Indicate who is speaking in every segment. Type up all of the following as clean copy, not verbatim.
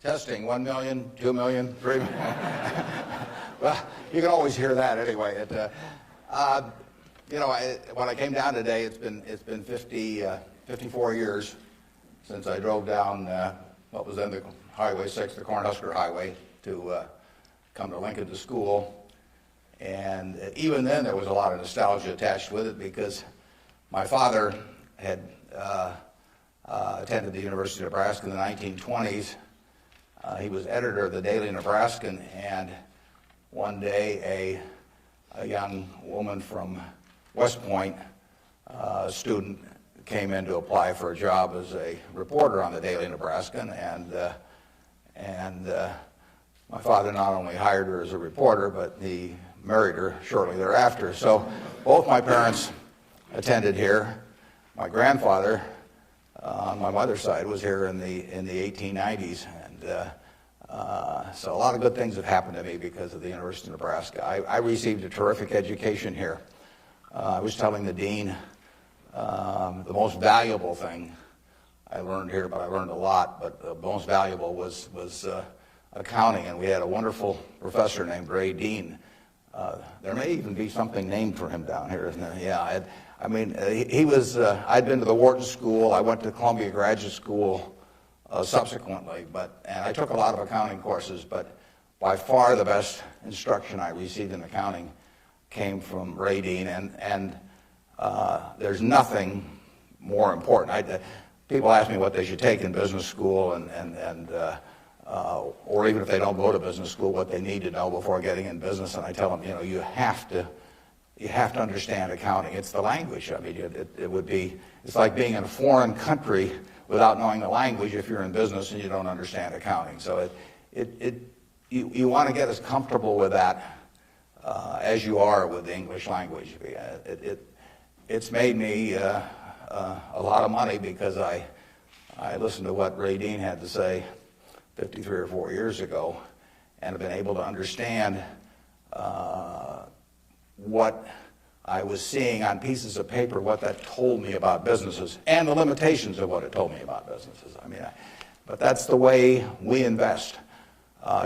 Speaker 1: Testing, 1 million, 2 million, 3 million. Well, you can always hear that anyway. When I came down today, it's been 54 years since I drove down what was then the Highway 6, the Cornhusker Highway, to come to Lincoln to school. And even then, there was a lot of nostalgia attached with it because my father had attended the University of Nebraska in the 1920s. He was editor of the Daily Nebraskan, and one day a young woman from West Point, a student, came in to apply for a job as a reporter on the Daily Nebraskan, and my father not only hired her as a reporter, but he married her shortly thereafter. So both my parents attended here. My grandfather on my mother's side was here in the 1890s, and so a lot of good things have happened to me because of the University of Nebraska. I received a terrific education here. I was telling the dean the most valuable thing I learned here, but I learned a lot, but the most valuable was accounting, and we had a wonderful professor named Ray Dean. There may even be something named for him down here, isn't there? Yeah, he was, I'd been to the Wharton School, I went to Columbia Graduate School subsequently, and I took a lot of accounting courses, but by far the best instruction I received in accounting came from Ray Dean, and there's nothing more important. People ask me what they should take in business school, or even if they don't go to business school, what they need to know before getting in business, and I tell them, you have to understand accounting. It's the language. I mean, it's like being in a foreign country without knowing the language if you're in business and you don't understand accounting. So you want to get as comfortable with that as you are with the English language. It's made me a lot of money because I listened to what Ray Dean had to say 53 or 4 years ago, and have been able to understand what I was seeing on pieces of paper, what that told me about businesses, and the limitations of what it told me about businesses. But that's the way we invest.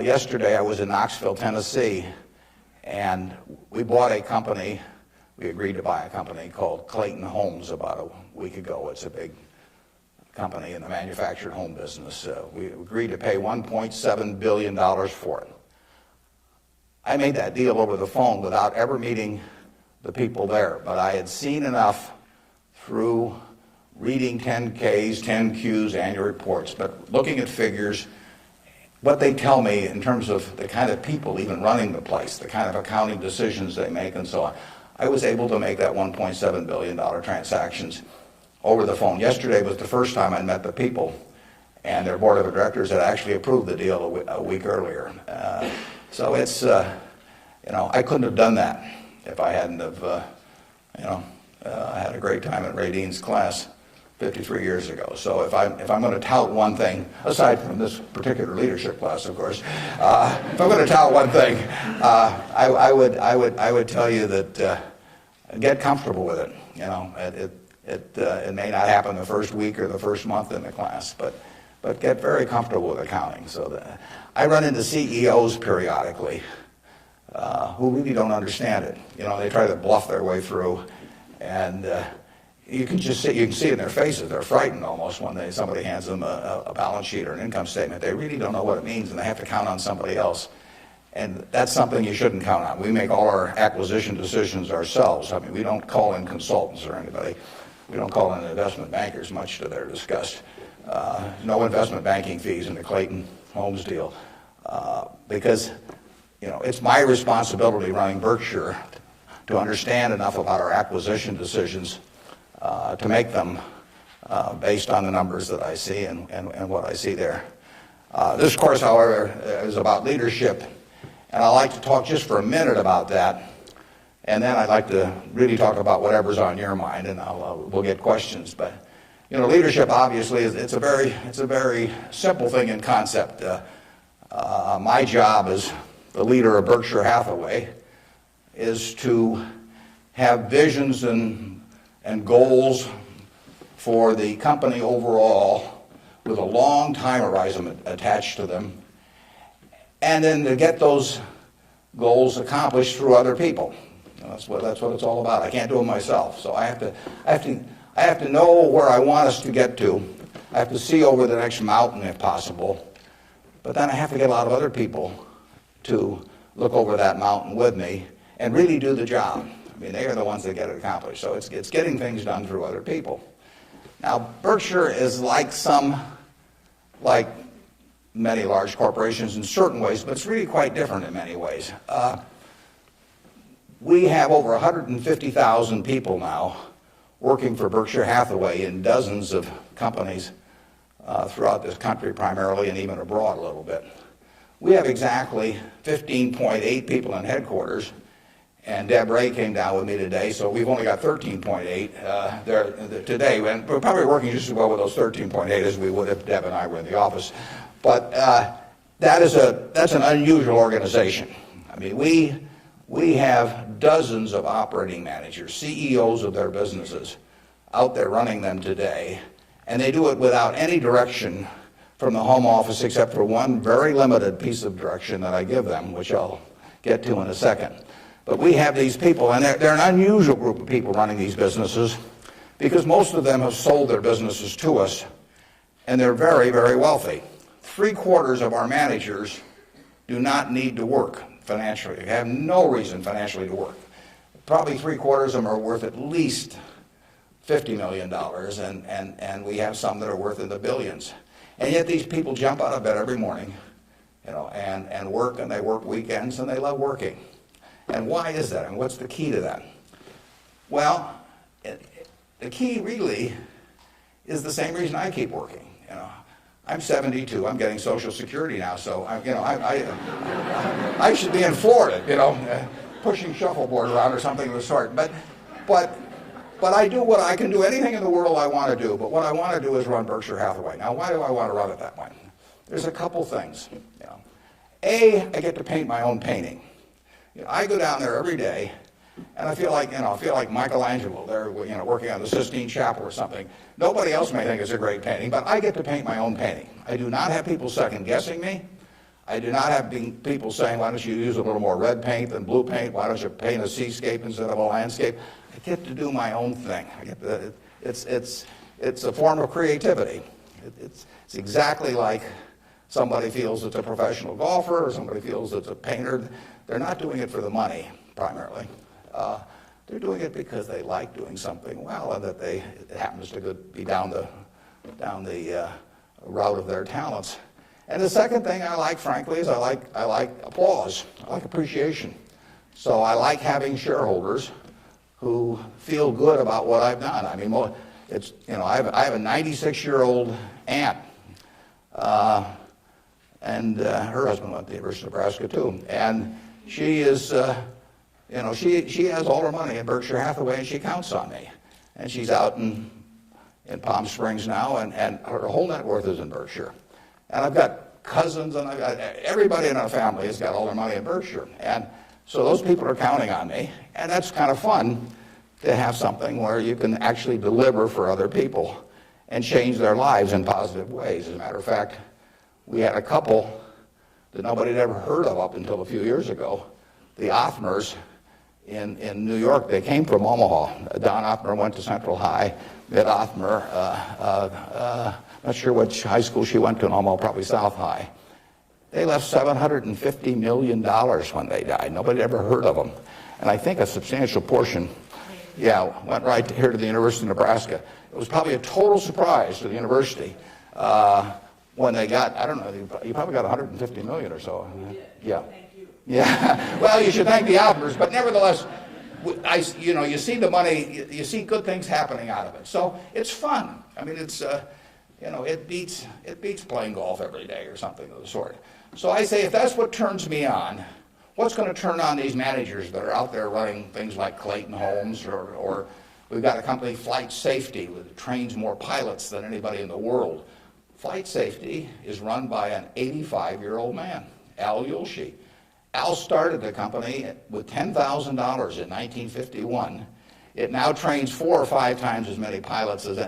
Speaker 1: Yesterday I was in Knoxville, Tennessee, and we bought a company. We agreed to buy a company called Clayton Homes about a week ago. It's a big company in the manufactured home business. We agreed to pay $1.7 billion for it. I made that deal over the phone without ever meeting the people there, but I had seen enough through reading 10Ks, 10Qs, annual reports, but looking at figures, what they tell me in terms of the kind of people even running the place, the kind of accounting decisions they make and so on. I was able to make that $1.7 billion transactions over the phone. Yesterday was the first time I met the people, and their board of directors had actually approved the deal a week earlier. So it's, I couldn't have done that if I hadn't have, I had a great time at Ray Dean's class 53 years ago. So if I'm going to tout one thing, aside from this particular leadership class, of course, if I'm going to tout one thing, I would tell you that get comfortable with it. It may not happen the first week or the first month in the class, but get very comfortable with accounting. So I run into CEOs periodically who really don't understand it. They try to bluff their way through, and you can see in their faces, they're frightened almost when somebody hands them a balance sheet or an income statement. They really don't know what it means, and they have to count on somebody else. And that's something you shouldn't count on. We make all our acquisition decisions ourselves. We don't call in consultants or anybody. We don't call in investment bankers, much to their disgust. No investment banking fees in the Clayton Homes deal, because it's my responsibility running Berkshire to understand enough about our acquisition decisions to make them based on the numbers that I see and what I see there. This course, however, is about leadership, and I'd like to talk just for a minute about that, and then I'd like to really talk about whatever's on your mind, and we'll get questions. But leadership obviously it's a very simple thing in concept. My job as the leader of Berkshire Hathaway is to have visions and goals for the company overall, with a long time horizon attached to them, and then to get those goals accomplished through other people. That's what it's all about. I can't do it myself, so I have to know where I want us to get to. I have to see over the next mountain if possible, but then I have to get a lot of other people to look over that mountain with me and really do the job. I mean, they are the ones that get it accomplished. So it's getting things done through other people. Now, Berkshire is like many large corporations in certain ways, but it's really quite different in many ways. We have over 150,000 people now working for Berkshire Hathaway in dozens of companies throughout this country primarily, and even abroad a little bit. We have exactly 15.8 people in headquarters, and Deb Ray came down with me today, so we've only got 13.8 there today. And we're probably working just as well with those 13.8 as we would if Deb and I were in the office. But that's an unusual organization. I mean, we have dozens of operating managers, CEOs of their businesses, out there running them today, and they do it without any direction from the home office except for one very limited piece of direction that I give them, which I'll get to in a second. But we have these people, and they're an unusual group of people running these businesses because most of them have sold their businesses to us, and they're very, very wealthy. 3/4 of our managers do not need to work financially. They have no reason financially to work. Probably 3/4 of them are worth at least $50 million, and we have some that are worth in the billions. And yet these people jump out of bed every morning, and work, and they work weekends, and they love working. And why is that? And what's the key to that? Well, the key really is the same reason I keep working. I'm 72. I'm getting Social Security now, so I should be in Florida, pushing shuffleboard around or something of the sort. But I do what I can do. Anything in the world I want to do. But what I want to do is run Berkshire Hathaway. Now, why do I want to run it that way? There's a couple things. A, I get to paint my own painting. I go down there every day, and I feel like Michelangelo. They're working on the Sistine Chapel or something. Nobody else may think it's a great painting, but I get to paint my own painting. I do not have people second guessing me. I do not have people saying, why don't you use a little more red paint than blue paint? Why don't you paint a seascape instead of a landscape? I get to do my own thing. It's a form of creativity. It's exactly like somebody feels it's a professional golfer or somebody feels it's a painter. They're not doing it for the money, primarily. They're doing it because they like doing something well, and that it happens to be down the route of their talents. And the second thing I like, frankly, is I like applause. I like appreciation. So I like having shareholders who feel good about what I've done. I mean, I have a 96-year-old aunt, and her husband went to the University of Nebraska too, and she is, she has all her money in Berkshire Hathaway, and she counts on me. And she's out in Palm Springs now, and her whole net worth is in Berkshire. And I've got cousins, and I've got everybody in our family has got all their money in Berkshire. And so those people are counting on me, and that's kind of fun to have something where you can actually deliver for other people and change their lives in positive ways. As a matter of fact, we had a couple that nobody had ever heard of up until a few years ago, the Othmers in New York. They came from Omaha. Don Othmer went to Central High. Mitt Othmer, not sure which high school she went to in Omaha, probably South High. They left $750 million when they died. Nobody ever heard of them. And I think a substantial portion, went right here to the University of Nebraska. It was probably a total surprise to the university when they got, I don't know, you probably got $150 million or so. Yeah.
Speaker 2: Thank you.
Speaker 1: Yeah. Well, you should thank the Othmers, but nevertheless, you see the money, you see good things happening out of it. So it's fun. I mean, it's, it beats playing golf every day or something of the sort. So I say, if that's what turns me on, what's going to turn on these managers that are out there running things like Clayton Homes, or we've got a company, Flight Safety, that trains more pilots than anybody in the world. Flight Safety is run by an 85-year-old man, Al Yulshi. Al started the company with $10,000 in 1951. It now trains 4 or 5 times as many pilots as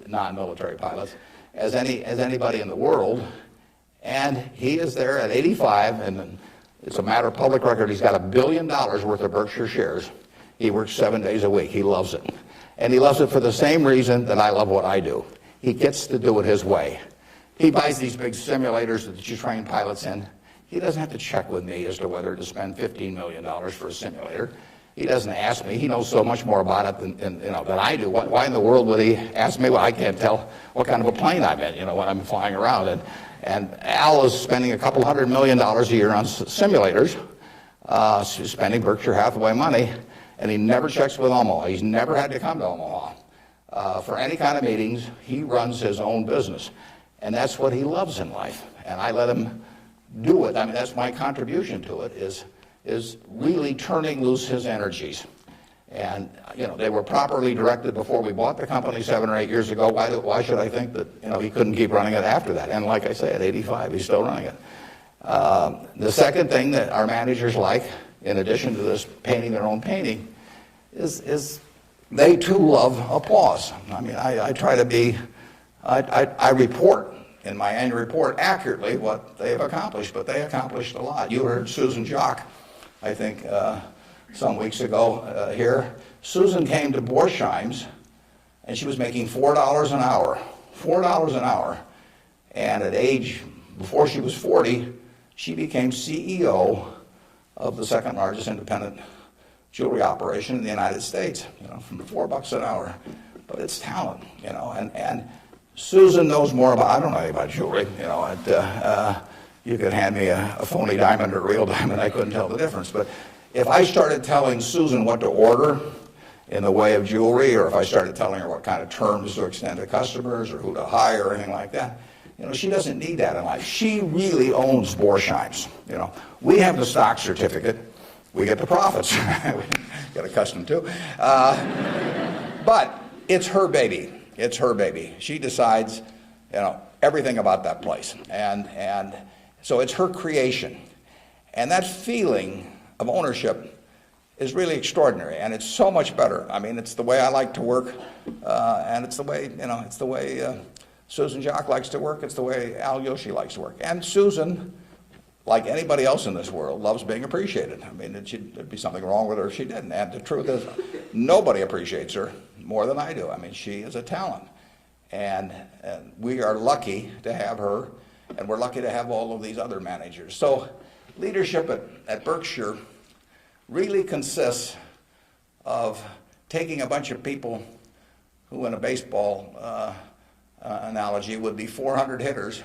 Speaker 1: non-military pilots as anybody in the world. And he is there at 85, and it's a matter of public record. He's got $1 billion worth of Berkshire shares. He works 7 days a week. He loves it. And he loves it for the same reason that I love what I do. He gets to do it his way. He buys these big simulators that you train pilots in. He doesn't have to check with me as to whether to spend $15 million for a simulator. He doesn't ask me. He knows so much more about it than I do. Why in the world would he ask me? Well, I can't tell what kind of a plane I'm in, when I'm flying around. And Al is spending a couple $100 million a year on simulators, spending Berkshire Hathaway money, and he never checks with Omaha. He's never had to come to Omaha for any kind of meetings. He runs his own business, and that's what he loves in life. And I let him do it. I mean, that's my contribution to it, is really turning loose his energies. And, they were properly directed before we bought the company 7 or 8 years ago. Why should I think that, he couldn't keep running it after that? And like I say, at 85, he's still running it. The second thing that our managers like, in addition to this painting their own painting, is they too love applause. I mean, I try to be, I report in my annual report accurately what they have accomplished, but they accomplished a lot. You heard Susan Jock, I think, some weeks ago here. Susan came to Borsheim's, and she was making $4 an hour. $4 an hour. And at age, before she was 40, she became CEO of the second largest independent jewelry operation in the United States, from $4 an hour. But it's talent, and Susan knows more about, I don't know anything about jewelry, you could hand me a phony diamond or a real diamond, I couldn't tell the difference. But if I started telling Susan what to order in the way of jewelry, or if I started telling her what kind of terms to extend to customers or who to hire or anything like that, she doesn't need that in life. She really owns Borsheim's. We have the stock certificate. We get the profits. We get accustomed to. But it's her baby. It's her baby. She decides, everything about that place. And so it's her creation. And that feeling of ownership is really extraordinary, and it's so much better. I mean, it's the way I like to work, and it's the way, Susan Jock likes to work. It's the way Al Yoshi likes to work. And Susan, like anybody else in this world, loves being appreciated. I mean, there'd be something wrong with her if she didn't. And the truth is, nobody appreciates her more than I do. I mean, she is a talent. And we are lucky to have her, and we're lucky to have all of these other managers. So leadership at Berkshire really consists of taking a bunch of people who, in a baseball analogy, would be 400 hitters,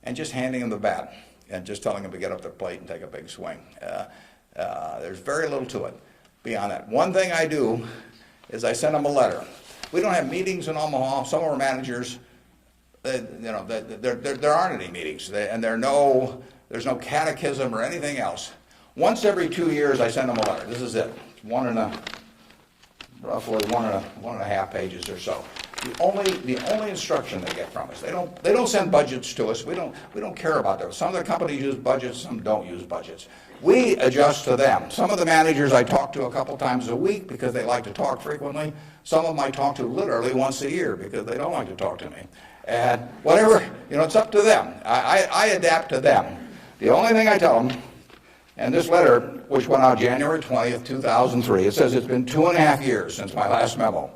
Speaker 1: and just handing them the bat and just telling them to get up their plate and take a big swing. There's very little to it beyond that. One thing I do is I send them a letter. We don't have meetings in Omaha. Some of our managers, there aren't any meetings, and there's no catechism or anything else. Once every 2 years, I send them a letter. This is it. Roughly one and a half pages or so. The only instruction they get from us. They don't send budgets to us. We don't care about those. Some of the companies use budgets, some don't use budgets. We adjust to them. Some of the managers I talk to a couple times a week because they like to talk frequently. Some of them I talk to literally once a year because they don't like to talk to me. And whatever, it's up to them. I adapt to them. The only thing I tell them, and this letter, which went out January 20th, 2003, it says it's been 2.5 years since my last memo.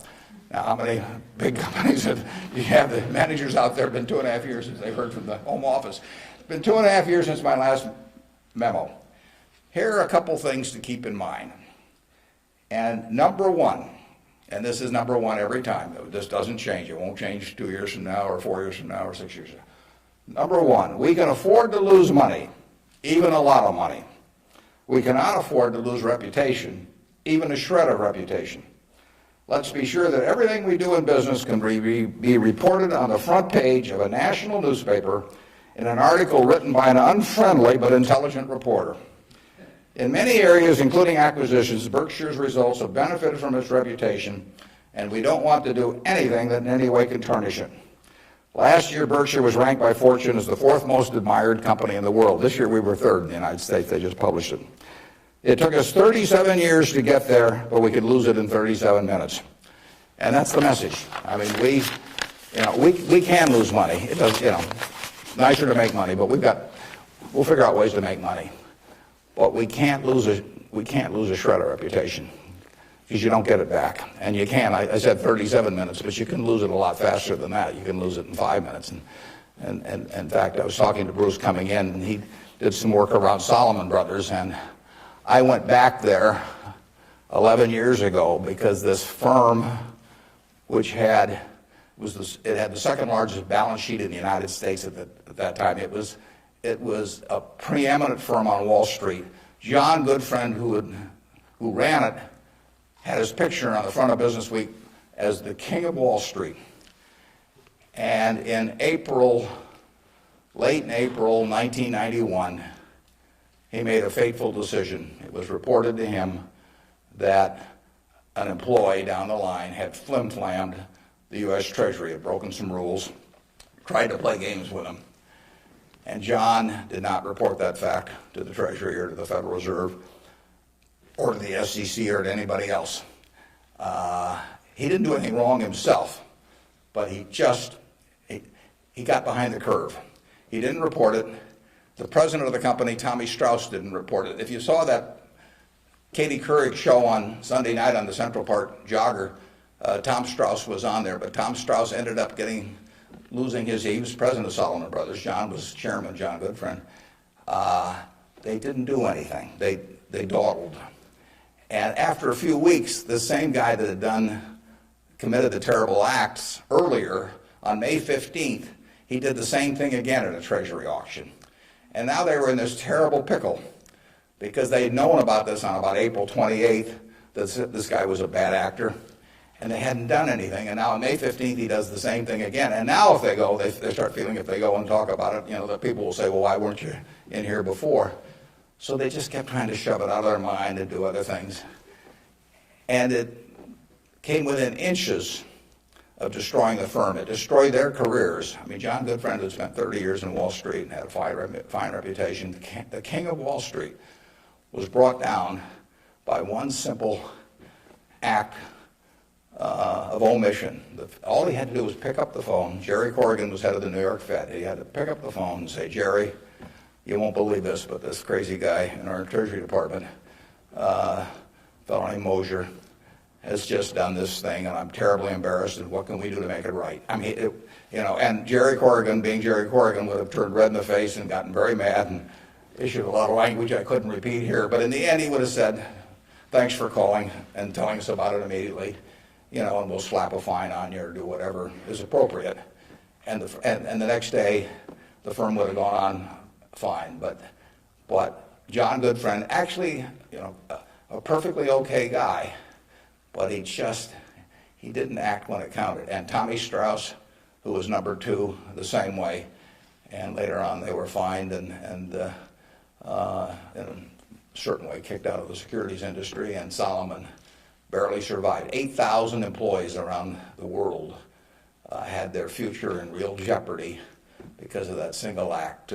Speaker 1: Now, how many big companies have you have the managers out there been 2.5 years since they've heard from the home office? It's been 2.5 years since my last memo. Here are a couple things to keep in mind. And number one, and this is number one every time, this doesn't change. It won't change 2 years from now or 4 years from now or 6 years from now. Number one, we can afford to lose money, even a lot of money. We cannot afford to lose reputation, even a shred of reputation. Let's be sure that everything we do in business can be reported on the front page of a national newspaper in an article written by an unfriendly but intelligent reporter. In many areas, including acquisitions, Berkshire's results have benefited from its reputation, and we don't want to do anything that in any way can tarnish it. Last year, Berkshire was ranked by Fortune as the 4th most admired company in the world. This year, we were 3rd in the United States. They just published it. It took us 37 years to get there, but we could lose it in 37 minutes. And that's the message. I mean, we can lose money. It does, nicer to make money, but we'll figure out ways to make money. But we can't lose a shred of reputation, because you don't get it back. And you can. I said 37 minutes, but you can lose it a lot faster than that. You can lose it in 5 minutes. And in fact, I was talking to Bruce coming in, and he did some work around Salomon Brothers, and I went back there 11 years ago because this firm, which had the second largest balance sheet in the United States at that time. It was a preeminent firm on Wall Street. John Goodfriend, who ran it, had his picture on the front of Business Week as the king of Wall Street. And in late in April 1991, he made a fateful decision. It was reported to him that an employee down the line had flim-flammed the U.S. Treasury, had broken some rules, tried to play games with him. And John did not report that fact to the Treasury or to the Federal Reserve or to the SEC or to anybody else. He didn't do anything wrong himself, but he got behind the curve. He didn't report it. The president of the company, Tommy Strauss, didn't report it. If you saw that Katie Couric show on Sunday night on the Central Park Jogger, Tom Strauss was on there, but Tom Strauss ended up losing he was president of Salomon Brothers. John was chairman, John Goodfriend. They didn't do anything. They dawdled. And after a few weeks, the same guy that had committed the terrible acts earlier, on May 15th, he did the same thing again at a Treasury auction. And now they were in this terrible pickle because they had known about this on about April 28th, that this guy was a bad actor, and they hadn't done anything. And now on May 15th, he does the same thing again. And now if they go, they start feeling if they go and talk about it, that people will say, well, why weren't you in here before? So they just kept trying to shove it out of their mind and do other things. And it came within inches of destroying the firm. It destroyed their careers. I mean, John Goodfriend had spent 30 years in Wall Street and had a fine reputation. The king of Wall Street was brought down by one simple act of omission. All he had to do was pick up the phone. Jerry Corrigan was head of the New York Fed. He had to pick up the phone and say, Jerry, you won't believe this, but this crazy guy in our Treasury Department, a fellow named Mosier, has just done this thing, and I'm terribly embarrassed, and what can we do to make it right? I mean, and Jerry Corrigan, being Jerry Corrigan, would have turned red in the face and gotten very mad and issued a lot of language I couldn't repeat here, but in the end he would have said, thanks for calling and telling us about it immediately, and we'll slap a fine on you or do whatever is appropriate. And the next day, the firm would have gone on fine, but John Goodfriend, actually, a perfectly okay guy, but he didn't act when it counted. And Tommy Strauss, who was number two, the same way. And later on, they were fined and in a certain way kicked out of the securities industry. And Salomon barely survived. 8,000 employees around the world had their future in real jeopardy because of that single act.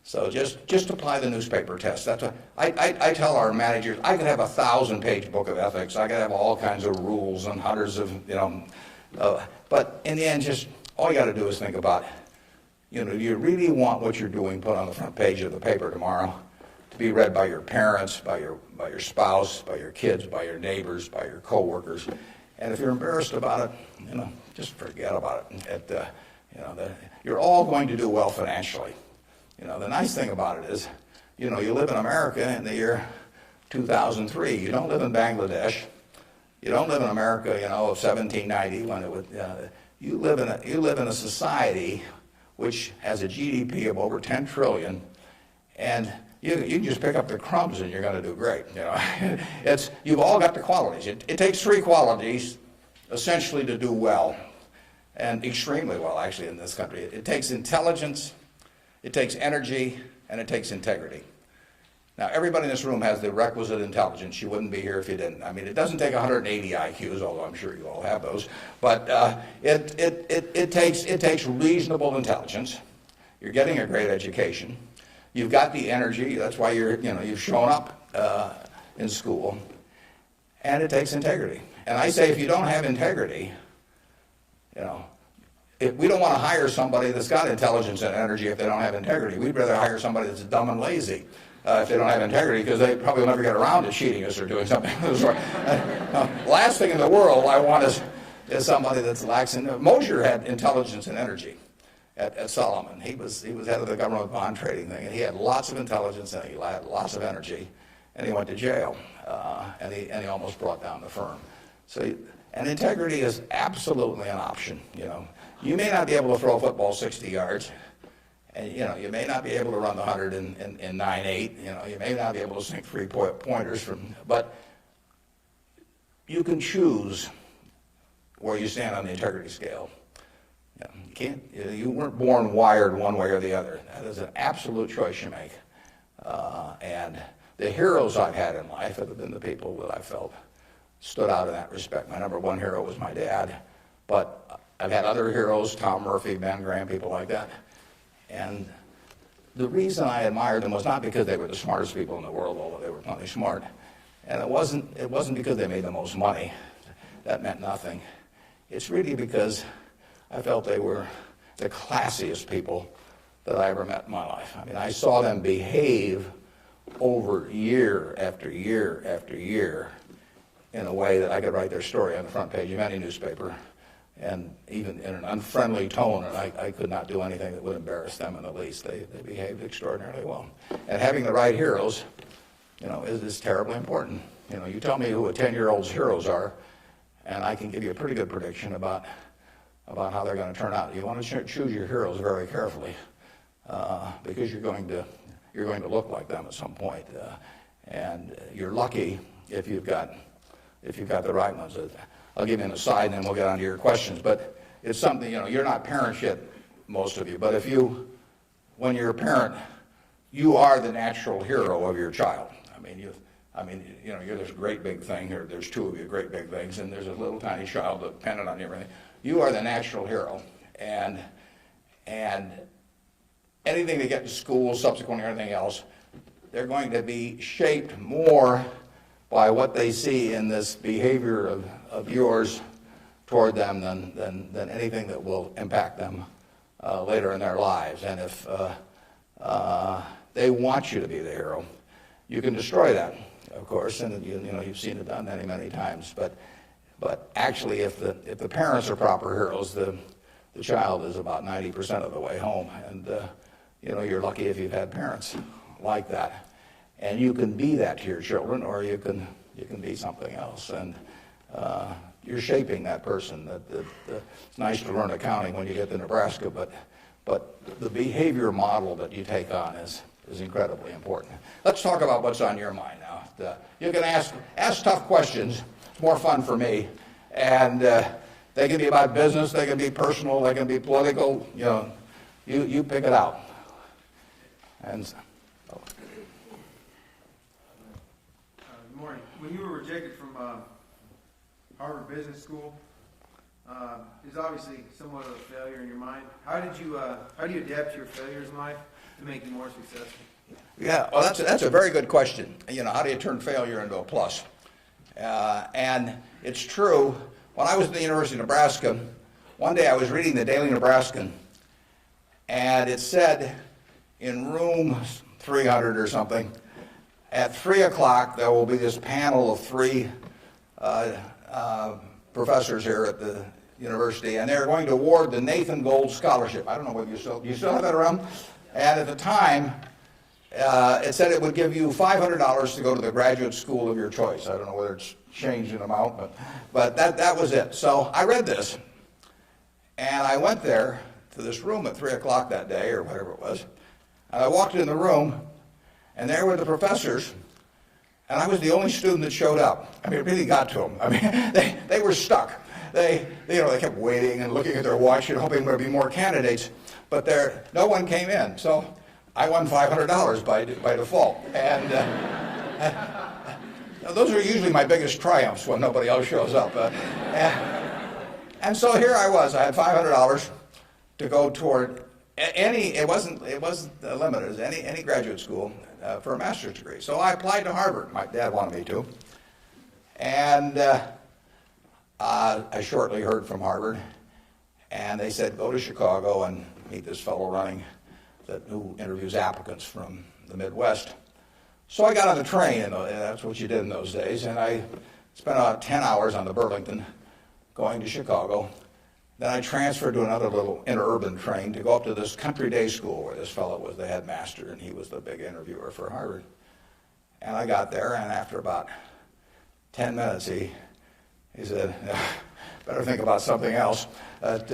Speaker 1: So just apply the newspaper test. That's what I tell our managers. I could have a 1,000-page book of ethics. I could have all kinds of rules and hundreds of, but in the end, just all you got to do is think about, do you really want what you're doing put on the front page of the paper tomorrow to be read by your parents, by your spouse, by your kids, by your neighbors, by your coworkers? And if you're embarrassed about it, just forget about it. You're all going to do well financially. The nice thing about it is, you live in America in the year 2003. You don't live in Bangladesh. You don't live in America, of 1790 when it would. You live in a society which has a GDP of over 10 trillion, and you can just pick up the crumbs and you're going to do great. You've all got the qualities. It takes three qualities essentially to do well, and extremely well actually in this country. It takes intelligence. It takes energy, and it takes integrity. Now, everybody in this room has the requisite intelligence. You wouldn't be here if you didn't. I mean, it doesn't take 180 IQs, although I'm sure you all have those. But it takes reasonable intelligence. You're getting a great education. You've got the energy. That's why you've shown up in school. And it takes integrity. And I say, if you don't have integrity, we don't want to hire somebody that's got intelligence and energy if they don't have integrity. We'd rather hire somebody that's dumb and lazy if they don't have integrity, because they probably will never get around to cheating us or doing something. Last thing in the world I want is somebody that's lacks in. Mosher had intelligence and energy at Solomon. He was head of the government bond trading thing, and he had lots of intelligence and he had lots of energy, and he went to jail, and he almost brought down the firm. So, and integrity is absolutely an option. You may not be able to throw a football 60 yards, and you may not be able to run the 100 in 9.8. You may not be able to sink 3-pointers but you can choose where you stand on the integrity scale. You can't. You weren't born wired one way or the other. That is an absolute choice you make. And the heroes I've had in life have been the people that I felt stood out in that respect. My number one hero was my dad, but I've had other heroes, Tom Murphy, Ben Graham, people like that. And the reason I admired them was not because they were the smartest people in the world, although they were plenty smart. And it wasn't because they made the most money. That meant nothing. It's really because I felt they were the classiest people that I ever met in my life. I mean, I saw them behave over year after year after year in a way that I could write their story on the front page of any newspaper, and even in an unfriendly tone, and I could not do anything that would embarrass them in the least. They behaved extraordinarily well. And having the right heroes, is terribly important. You tell me who a 10-year-old's heroes are, and I can give you a pretty good prediction about how they're going to turn out. You want to choose your heroes very carefully, because you're going to look like them at some point, and you're lucky if you've got the right ones. I'll give you an aside, and then we'll get on to your questions. But it's something, you're not parents yet, most of you. But when you're a parent, you are the natural hero of your child. You're this great big thing, or there's two of you great big things, and there's a little tiny child dependent on you and everything. You are the natural hero, and anything they get to school, subsequently, or anything else, they're going to be shaped more by what they see in this behavior of yours toward them than anything that will impact them later in their lives. And if they want you to be the hero, you can destroy that, of course, and you've seen it done many, many times. But actually, if the parents are proper heroes, the child is about 90% of the way home, and you're lucky if you've had parents like that. And you can be that to your children, or you can be something else, and you're shaping that person. It's nice to learn accounting when you get to Nebraska, but the behavior model that you take on is incredibly important. Let's talk about what's on your mind now. You can ask tough questions. It's more fun for me, and they can be about business, they can be personal, they can be political. You pick it out. And.
Speaker 2: Good morning. When you were rejected from Harvard Business School, it was obviously somewhat of a failure in your mind. How do you adapt to your failures in life to make you more successful?
Speaker 1: Yeah, well, that's a very good question. How do you turn failure into a plus? And it's true. When I was at the University of Nebraska, one day I was reading the Daily Nebraskan, and it said in room 300 or something, at 3 o'clock, there will be this panel of 3 professors here at the university, and they're going to award the Nathan Gold Scholarship. I don't know whether you still have that around. And at the time, it said it would give you $500 to go to the graduate school of your choice. I don't know whether it's changed in amount, but that was it. So I read this, and I went there to this room at 3 o'clock that day, or whatever it was, and I walked in the room, and there were the professors, and I was the only student that showed up. I mean, it really got to them. I mean, they were stuck. They kept waiting and looking at their watch and hoping there would be more candidates, but no one came in. So I won $500 by default. And those are usually my biggest triumphs when nobody else shows up. And so here I was. I had $500 to go toward it wasn't limited. It was any graduate school for a master's degree. So I applied to Harvard. My dad wanted me to. And I shortly heard from Harvard. And they said, go to Chicago and meet this fellow who interviews applicants from the Midwest. So I got on the train, and that's what you did in those days, and I spent about 10 hours on the Burlington going to Chicago. Then I transferred to another little interurban train to go up to this country day school where this fellow was the headmaster, and he was the big interviewer for Harvard. And I got there, and after about 10 minutes, he said, better think about something else. But,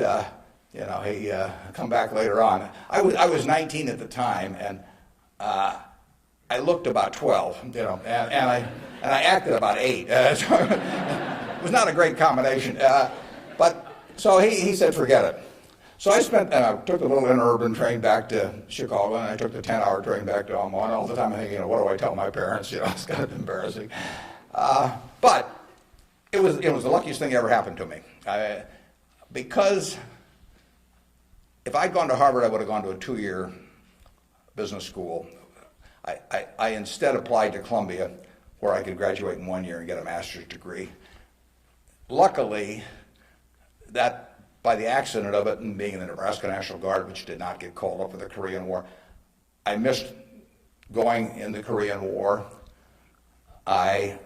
Speaker 1: he come back later on. I was 19 at the time, and I looked about 12, and I acted about 8. So it was not a great combination. So he said, forget it. So I took the little interurban train back to Chicago, and I took the 10-hour train back to Omaha. And all the time I'm thinking, what do I tell my parents? It's kind of embarrassing. But it was the luckiest thing that ever happened to me. Because if I'd gone to Harvard, I would have gone to a 2-year business school. I instead applied to Columbia, where I could graduate in 1 year and get a master's degree. Luckily, that by the accident of it and being in the Nebraska National Guard, which did not get called up for the Korean War, I missed going in the Korean War. I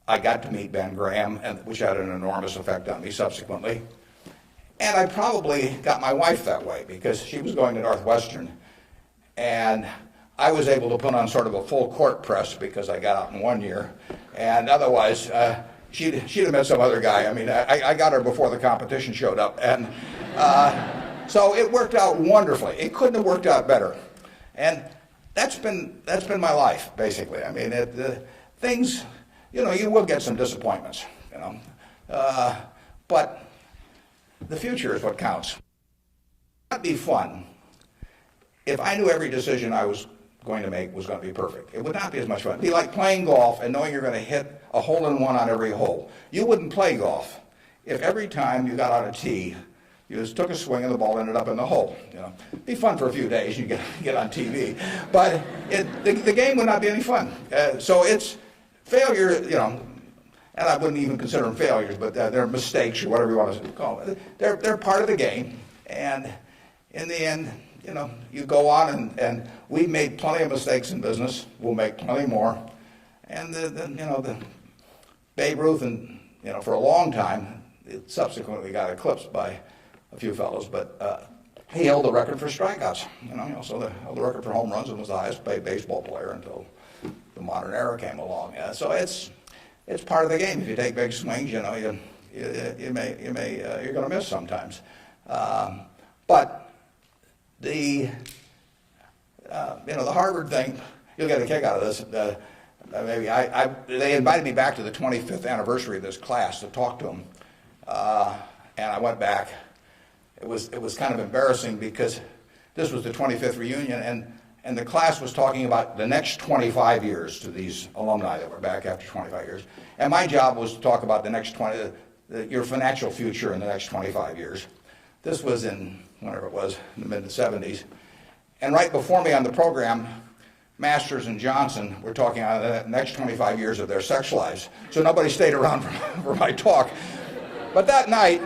Speaker 1: got to meet Ben Graham, which had an enormous effect on me subsequently. And I probably got my wife that way because she was going to Northwestern. And I was able to put on sort of a full court press because I got out in 1 year. And otherwise, she'd have met some other guy. I mean, I got her before the competition showed up. And so it worked out wonderfully. It couldn't have worked out better. And that's been my life, basically. I mean, things, you will get some disappointments, but the future is what counts. It would not be fun if I knew every decision I was going to make was going to be perfect. It would not be as much fun. It'd be like playing golf and knowing you're going to hit a hole-in-one on every hole. You wouldn't play golf if every time you got on a tee, you just took a swing and the ball ended up in the hole. It'd be fun for a few days. You get on TV, but the game would not be any fun. So it's failure, and I wouldn't even consider them failures, but they're mistakes or whatever you want to call them. They're part of the game, and in the end, you go on, and we've made plenty of mistakes in business. We'll make plenty more, and the Babe Ruth, and for a long time, it subsequently got eclipsed by a few fellows, but he held the record for strikeouts. He also held the record for home runs and was the highest paid baseball player until the modern era came along. So it's part of the game. If you take big swings, you're going to miss sometimes. But the Harvard thing, you'll get a kick out of this. They invited me back to the 25th anniversary of this class to talk to them, and I went back. It was kind of embarrassing because this was the 25th reunion, and the class was talking about the next 25 years to these alumni that were back after 25 years. And my job was to talk about the next your financial future in the next 25 years. This was in, whenever it was, in the mid-70s. And right before me on the program, Masters and Johnson were talking about the next 25 years of their sex lives. So nobody stayed around for my talk. But that night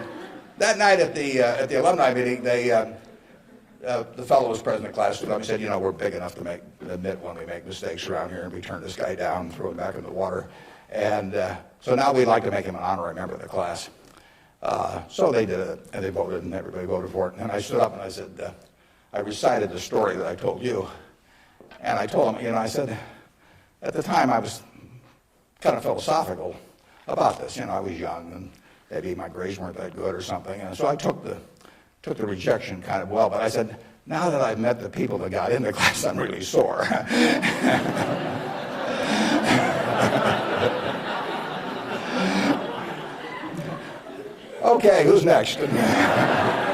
Speaker 1: at the alumni meeting, the fellow who was president of the class stood up and said, we're big enough to admit when we make mistakes around here, and we turn this guy down and throw him back in the water. And so now we'd like to make him an honorary member of the class. So they did it, and they voted, and everybody voted for it. And I stood up and I said, I recited the story that I told you. And I told him, I said, at the time I was kind of philosophical about this. I was young, and maybe my grades weren't that good or something. And so I took the rejection kind of well. But I said, now that I've met the people that got into class, I'm really sore. Okay, who's next? Yeah.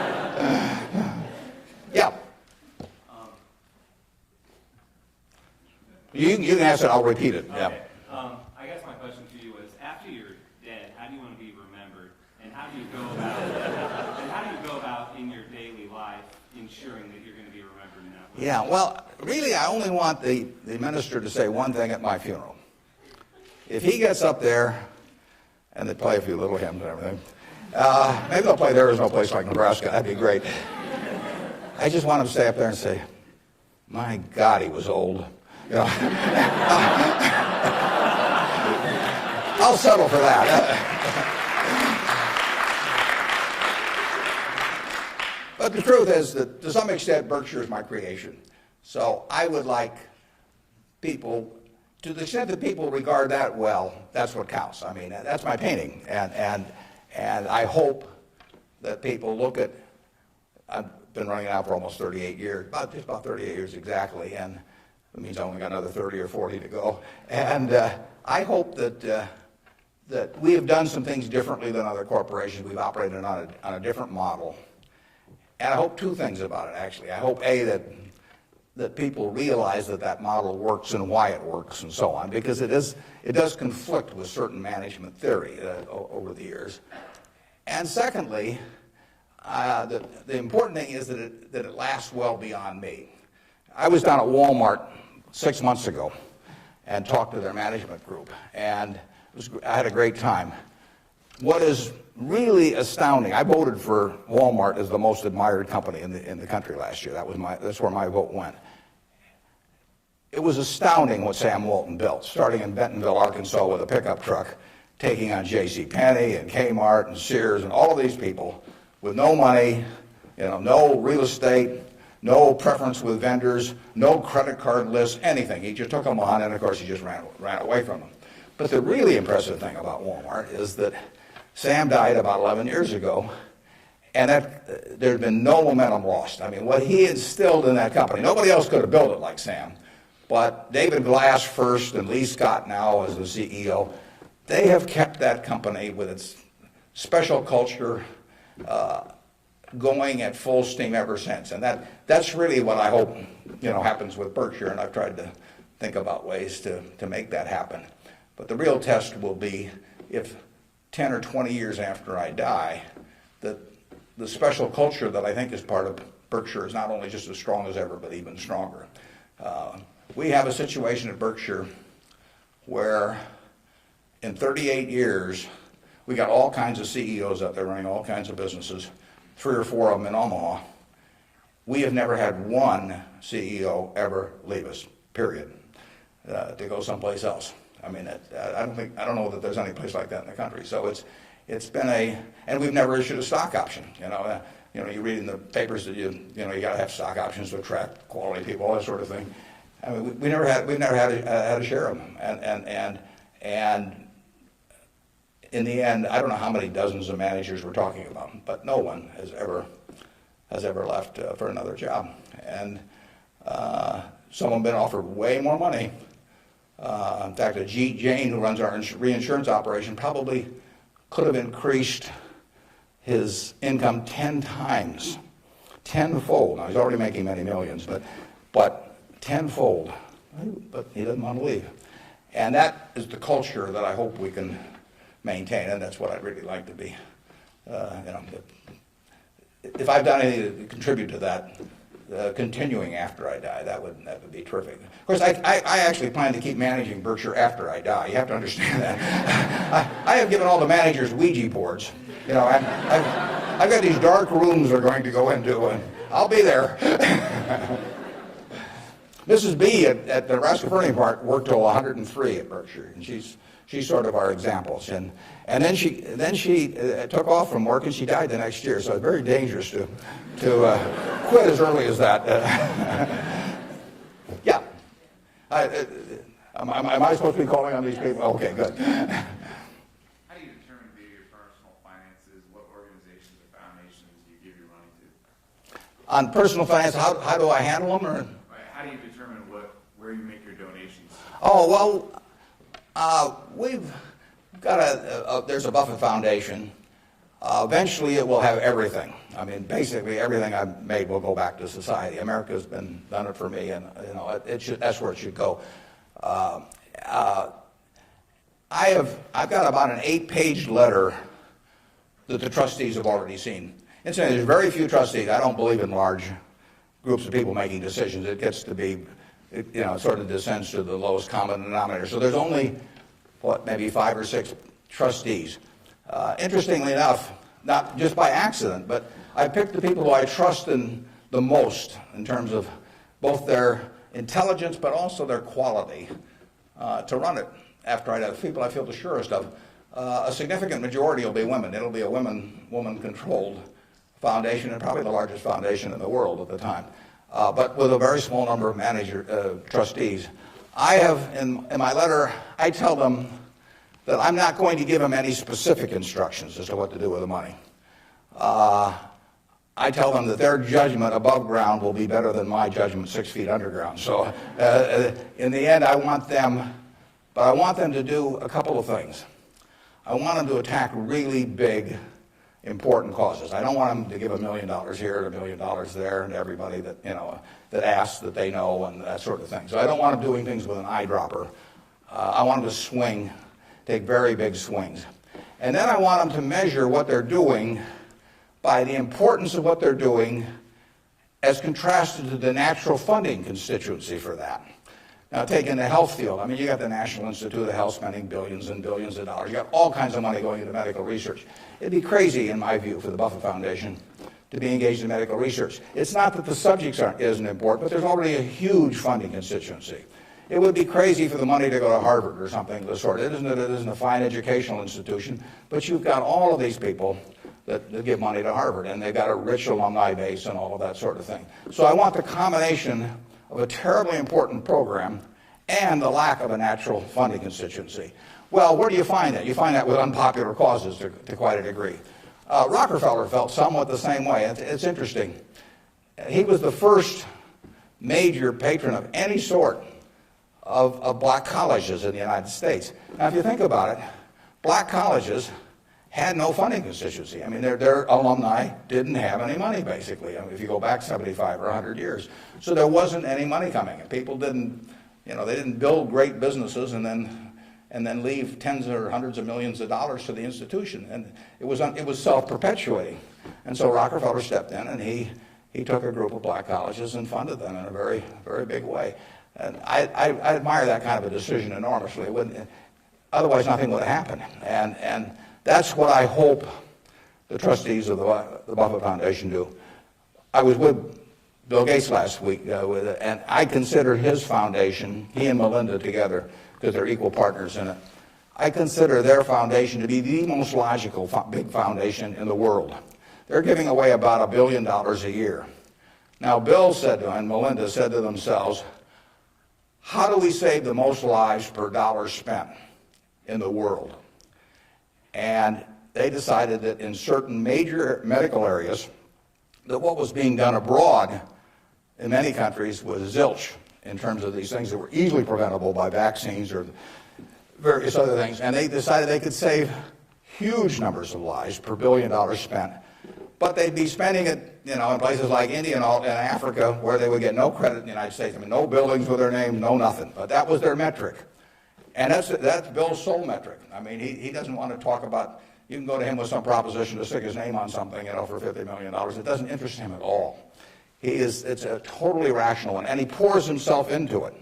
Speaker 1: You can ask it, I'll repeat it.
Speaker 3: Okay.
Speaker 1: Yeah.
Speaker 3: I guess my question to you is, after you're dead, how do you want to be remembered, and how do you go about in your daily life ensuring that you're going to be remembered in that way?
Speaker 1: Yeah, well, really, I only want the minister to say one thing at my funeral. If he gets up there, and they play a few little hymns and everything, Maybe they'll play there is no place like Nebraska. That'd be great. I just want him to stay up there and say, my God, he was old. You know? I'll settle for that. But the truth is that to some extent Berkshire is my creation. So I would like people, to the extent that people regard that well, that's what counts. I mean, that's my painting. And I hope that people look at, I've been running it out for almost 38 years, just about 38 years exactly, and it means I only got another 30 or 40 to go. And I hope that we have done some things differently than other corporations. We've operated on a different model. And I hope two things about it, actually. I hope, A, that people realize that model works and why it works and so on, because it does conflict with certain management theory over the years. And secondly, the important thing is that it lasts well beyond me. I was down at Walmart 6 months ago and talked to their management group, and I had a great time. What is really astounding, I voted for Walmart as the most admired company in the country last year. That's where my vote went. It was astounding what Sam Walton built, starting in Bentonville, Arkansas with a pickup truck, taking on J.C. Penney and Kmart and Sears and all of these people with no money, no real estate, no preference with vendors, no credit card list, anything. He just took them on, and of course he just ran away from them. But the really impressive thing about Walmart is that Sam died about 11 years ago, and there had been no momentum lost. I mean, what he instilled in that company, nobody else could have built it like Sam, but David Glass first and Lee Scott now as the CEO, they have kept that company with its special culture going at full steam ever since. And that's really what I hope happens with Berkshire, and I've tried to think about ways to make that happen. But the real test will be if 10 or 20 years after I die, that the special culture that I think is part of Berkshire is not only just as strong as ever, but even stronger. We have a situation at Berkshire where in 38 years, we got all kinds of CEOs out there running all kinds of businesses, 3 or 4 of them in Omaha. We have never had one CEO ever leave us, period, to go someplace else. I mean, I don't know that there's any place like that in the country. So it's been and we've never issued a stock option. You read in the papers that you got to have stock options to attract quality people, all that sort of thing. I mean, we've never had a share of them, and in the end, I don't know how many dozens of managers we're talking about, but no one has ever left for another job, and some have been offered way more money. In fact, Ajit Jain, who runs our reinsurance operation, probably could have increased his income 10 times, tenfold. Now, he's already making many millions, but tenfold. But he doesn't want to leave. And that is the culture that I hope we can maintain, and that's what I'd really like to be. If I've done anything to contribute to that, continuing after I die, that would be terrific. Of course, I actually plan to keep managing Berkshire after I die. You have to understand that. I have given all the managers Ouija boards. I've got these dark rooms they're going to go into, and I'll be there. Mrs. B at the Nebraska Furniture Park worked till 103 at Berkshire, and she's sort of our examples. And then she took off from work, and she died the next year. So it's very dangerous to quit as early as that. Yeah. Am I supposed to be calling on these people? Okay, good.
Speaker 4: How do you determine via your personal finances what organizations or foundations you give your money to?
Speaker 1: On personal finance, how do I handle them? Or?
Speaker 4: How do you determine where you make your donations?
Speaker 1: Oh, well, we've got there's a Buffett Foundation. Eventually it will have everything. I mean, basically everything I've made will go back to society. America's done it for me, and that's where it should go. I've got about an 8-page letter that the trustees have already seen. Incidentally, there's very few trustees. I don't believe in large groups of people making decisions. It gets to be, it sort of descends to the lowest common denominator. So there's only, maybe 5 or 6 trustees. Interestingly enough, not just by accident, but I picked the people who I trust in the most in terms of both their intelligence but also their quality to run it. After I have people I feel the surest of, a significant majority will be women. It'll be a woman-controlled foundation, and probably the largest foundation in the world at the time, but with a very small number of trustees. I have, in my letter, I tell them that I'm not going to give them any specific instructions as to what to do with the money. I tell them that their judgment above ground will be better than my judgment 6 feet underground. So in the end, I want them to do a couple of things. I want them to attack really big, important causes. I don't want them to give $1 million here and $1 million there and everybody that, that asks that they know and that sort of thing. So I don't want them doing things with an eyedropper. I want them to take very big swings. And then I want them to measure what they're doing by the importance of what they're doing as contrasted to the natural funding constituency for that. Now, taking the health field, you got the National Institute of Health spending billions and billions of dollars. You got all kinds of money going into medical research. It'd be crazy, in my view, for the Buffett Foundation to be engaged in medical research. It's not that the subjects isn't important, but there's already a huge funding constituency. It would be crazy for the money to go to Harvard or something of the sort. It isn't a fine educational institution, but you've got all of these people that give money to Harvard, and they've got a rich alumni base and all of that sort of thing. So I want the combination of a terribly important program and the lack of a natural funding constituency. Well, where do you find that? You find that with unpopular causes to quite a degree. Rockefeller felt somewhat the same way. It's interesting. He was the first major patron of any sort of black colleges in the United States. Now, if you think about it, black colleges had no funding constituency. Their alumni didn't have any money, basically, if you go back 75 or 100 years. So there wasn't any money coming in. People didn't, they didn't build great businesses and then leave tens or hundreds of millions of dollars to the institution. And it was self-perpetuating. And so Rockefeller stepped in, and he took a group of black colleges and funded them in a very, very big way. And I admire that kind of a decision enormously. Otherwise, nothing would have happened. And that's what I hope the trustees of the Buffett Foundation do. I was with Bill Gates last week, and I consider his foundation, he and Melinda together, because they're equal partners in it, I consider their foundation to be the most logical big foundation in the world. They're giving away about $1 billion a year. Now, Bill said to, and Melinda said to themselves, how do we save the most lives per dollar spent in the world? And they decided that in certain major medical areas, that what was being done abroad in many countries was zilch in terms of these things that were easily preventable by vaccines or various other things. And they decided they could save huge numbers of lives per $1 billion spent. But they'd be spending it, in places like India and Africa, where they would get no credit in the United States. No buildings with their name, no nothing. But that was their metric. And that's Bill's sole metric. He doesn't want to talk about, you can go to him with some proposition to stick his name on something, for $50 million. It doesn't interest him at all. It's a totally rational one, and he pours himself into it.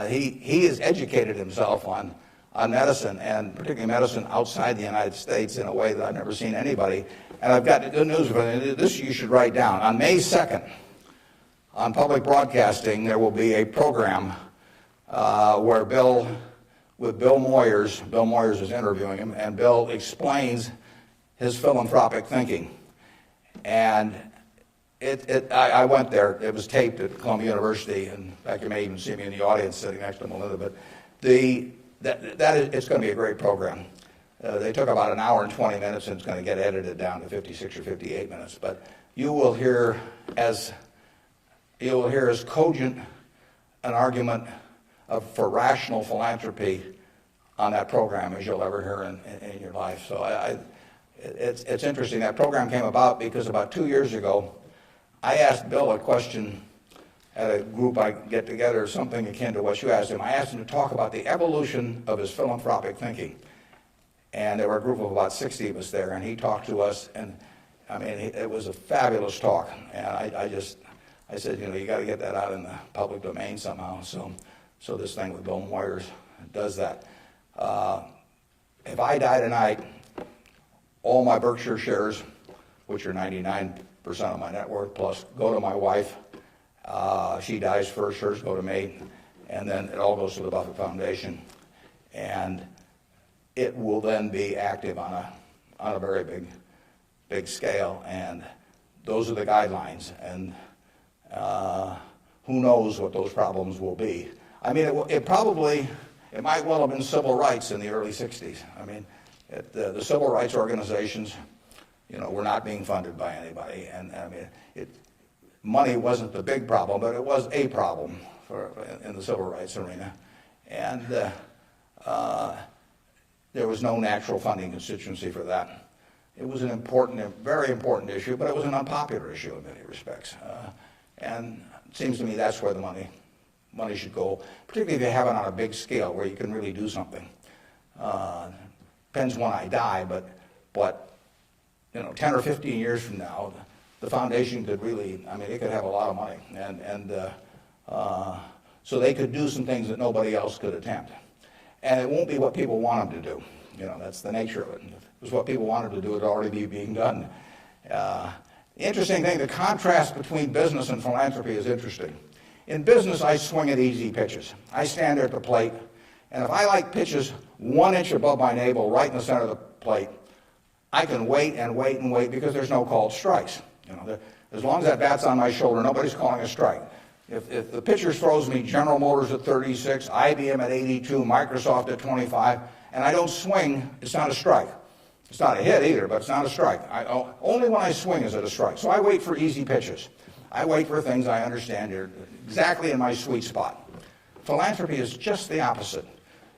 Speaker 1: He has educated himself on medicine, and particularly medicine outside the United States, in a way that I've never seen anybody. And I've got good news for you. This you should write down. On May 2nd, on public broadcasting, there will be a program where Bill Moyers is interviewing him, and Bill explains his philanthropic thinking. And I went there. It was taped at Columbia University, and in fact, you may even see me in the audience sitting next to Melinda. But it's going to be a great program. They took about an hour and 20 minutes, and it's going to get edited down to 56 or 58 minutes. But you will hear as cogent an argument for rational philanthropy on that program as you'll ever hear in your life. So it's interesting. That program came about because about 2 years ago, I asked Bill a question at a group I get together, something akin to what you asked him. I asked him to talk about the evolution of his philanthropic thinking. And there were a group of about 60 of us there, and he talked to us, and it was a fabulous talk. And I said, you got to get that out in the public domain somehow. So this thing with Bill Moyers does that. If I die tonight, all my Berkshire shares, which are 99% of my net worth, plus go to my wife. She dies first, hers go to me, and then it all goes to the Buffett Foundation. And it will then be active on a very big scale. And those are the guidelines. And who knows what those problems will be. I mean, it might well have been civil rights in the early 60s. I mean, the civil rights organizations, were not being funded by anybody. And I mean, money wasn't the big problem, but it was a problem in the civil rights arena. And there was no natural funding constituency for that. It was a very important issue, but it was an unpopular issue in many respects. And it seems to me that's where the money should go, particularly if you have it on a big scale where you can really do something. Depends when I die, but 10 or 15 years from now, the foundation could really, it could have a lot of money. And so they could do some things that nobody else could attempt. And it won't be what people want them to do. That's the nature of it. If it was what people wanted to do, it would already be being done. The interesting thing, the contrast between business and philanthropy is interesting. In business, I swing at easy pitches. I stand there at the plate, and if I like pitches 1 inch above my navel, right in the center of the plate, I can wait and wait and wait because there's no called strikes. As long as that bat's on my shoulder, nobody's calling a strike. If the pitcher throws me General Motors at 36, IBM at 82, Microsoft at 25, and I don't swing, it's not a strike. It's not a hit either, but it's not a strike. Only when I swing is it a strike. So I wait for easy pitches. I wait for things I understand are exactly in my sweet spot. Philanthropy is just the opposite.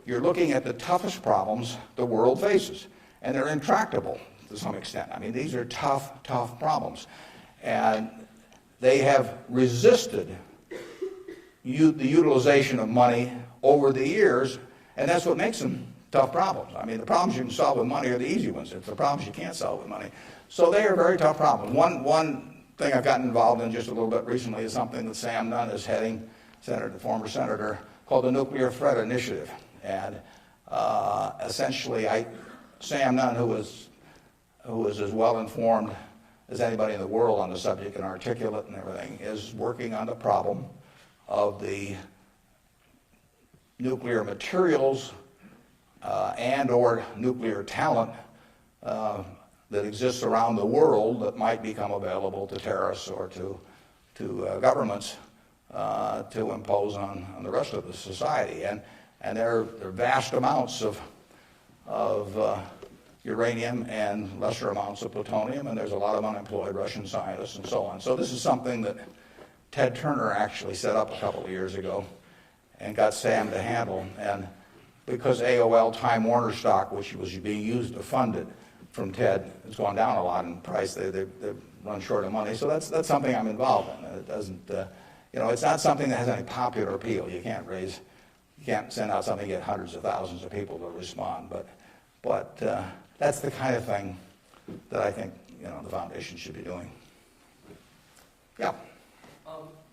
Speaker 1: You're looking at the toughest problems the world faces, and they're intractable to some extent. These are tough problems. And they have resisted the utilization of money over the years, and that's what makes them tough problems. The problems you can solve with money are the easy ones. It's the problems you can't solve with money. So they are very tough problems. One thing I've gotten involved in just a little bit recently is something that Sam Nunn is heading, the former senator, called the Nuclear Threat Initiative. And essentially, Sam Nunn, who is as well informed as anybody in the world on the subject and articulate and everything, is working on the problem of the nuclear materials and or nuclear talent that exists around the world that might become available to terrorists or to governments to impose on the rest of the society. And there are vast amounts of uranium and lesser amounts of plutonium, and there's a lot of unemployed Russian scientists and so on. So this is something that Ted Turner actually set up a couple of years ago and got Sam to handle. And because AOL Time Warner stock, which was being used to fund it from Ted, has gone down a lot in price, they've run short of money. So that's something I'm involved in. It doesn't, it's not something that has any popular appeal. You can't send out something and get hundreds of thousands of people to respond. But that's the kind of thing that I think the foundation should be doing. Yeah.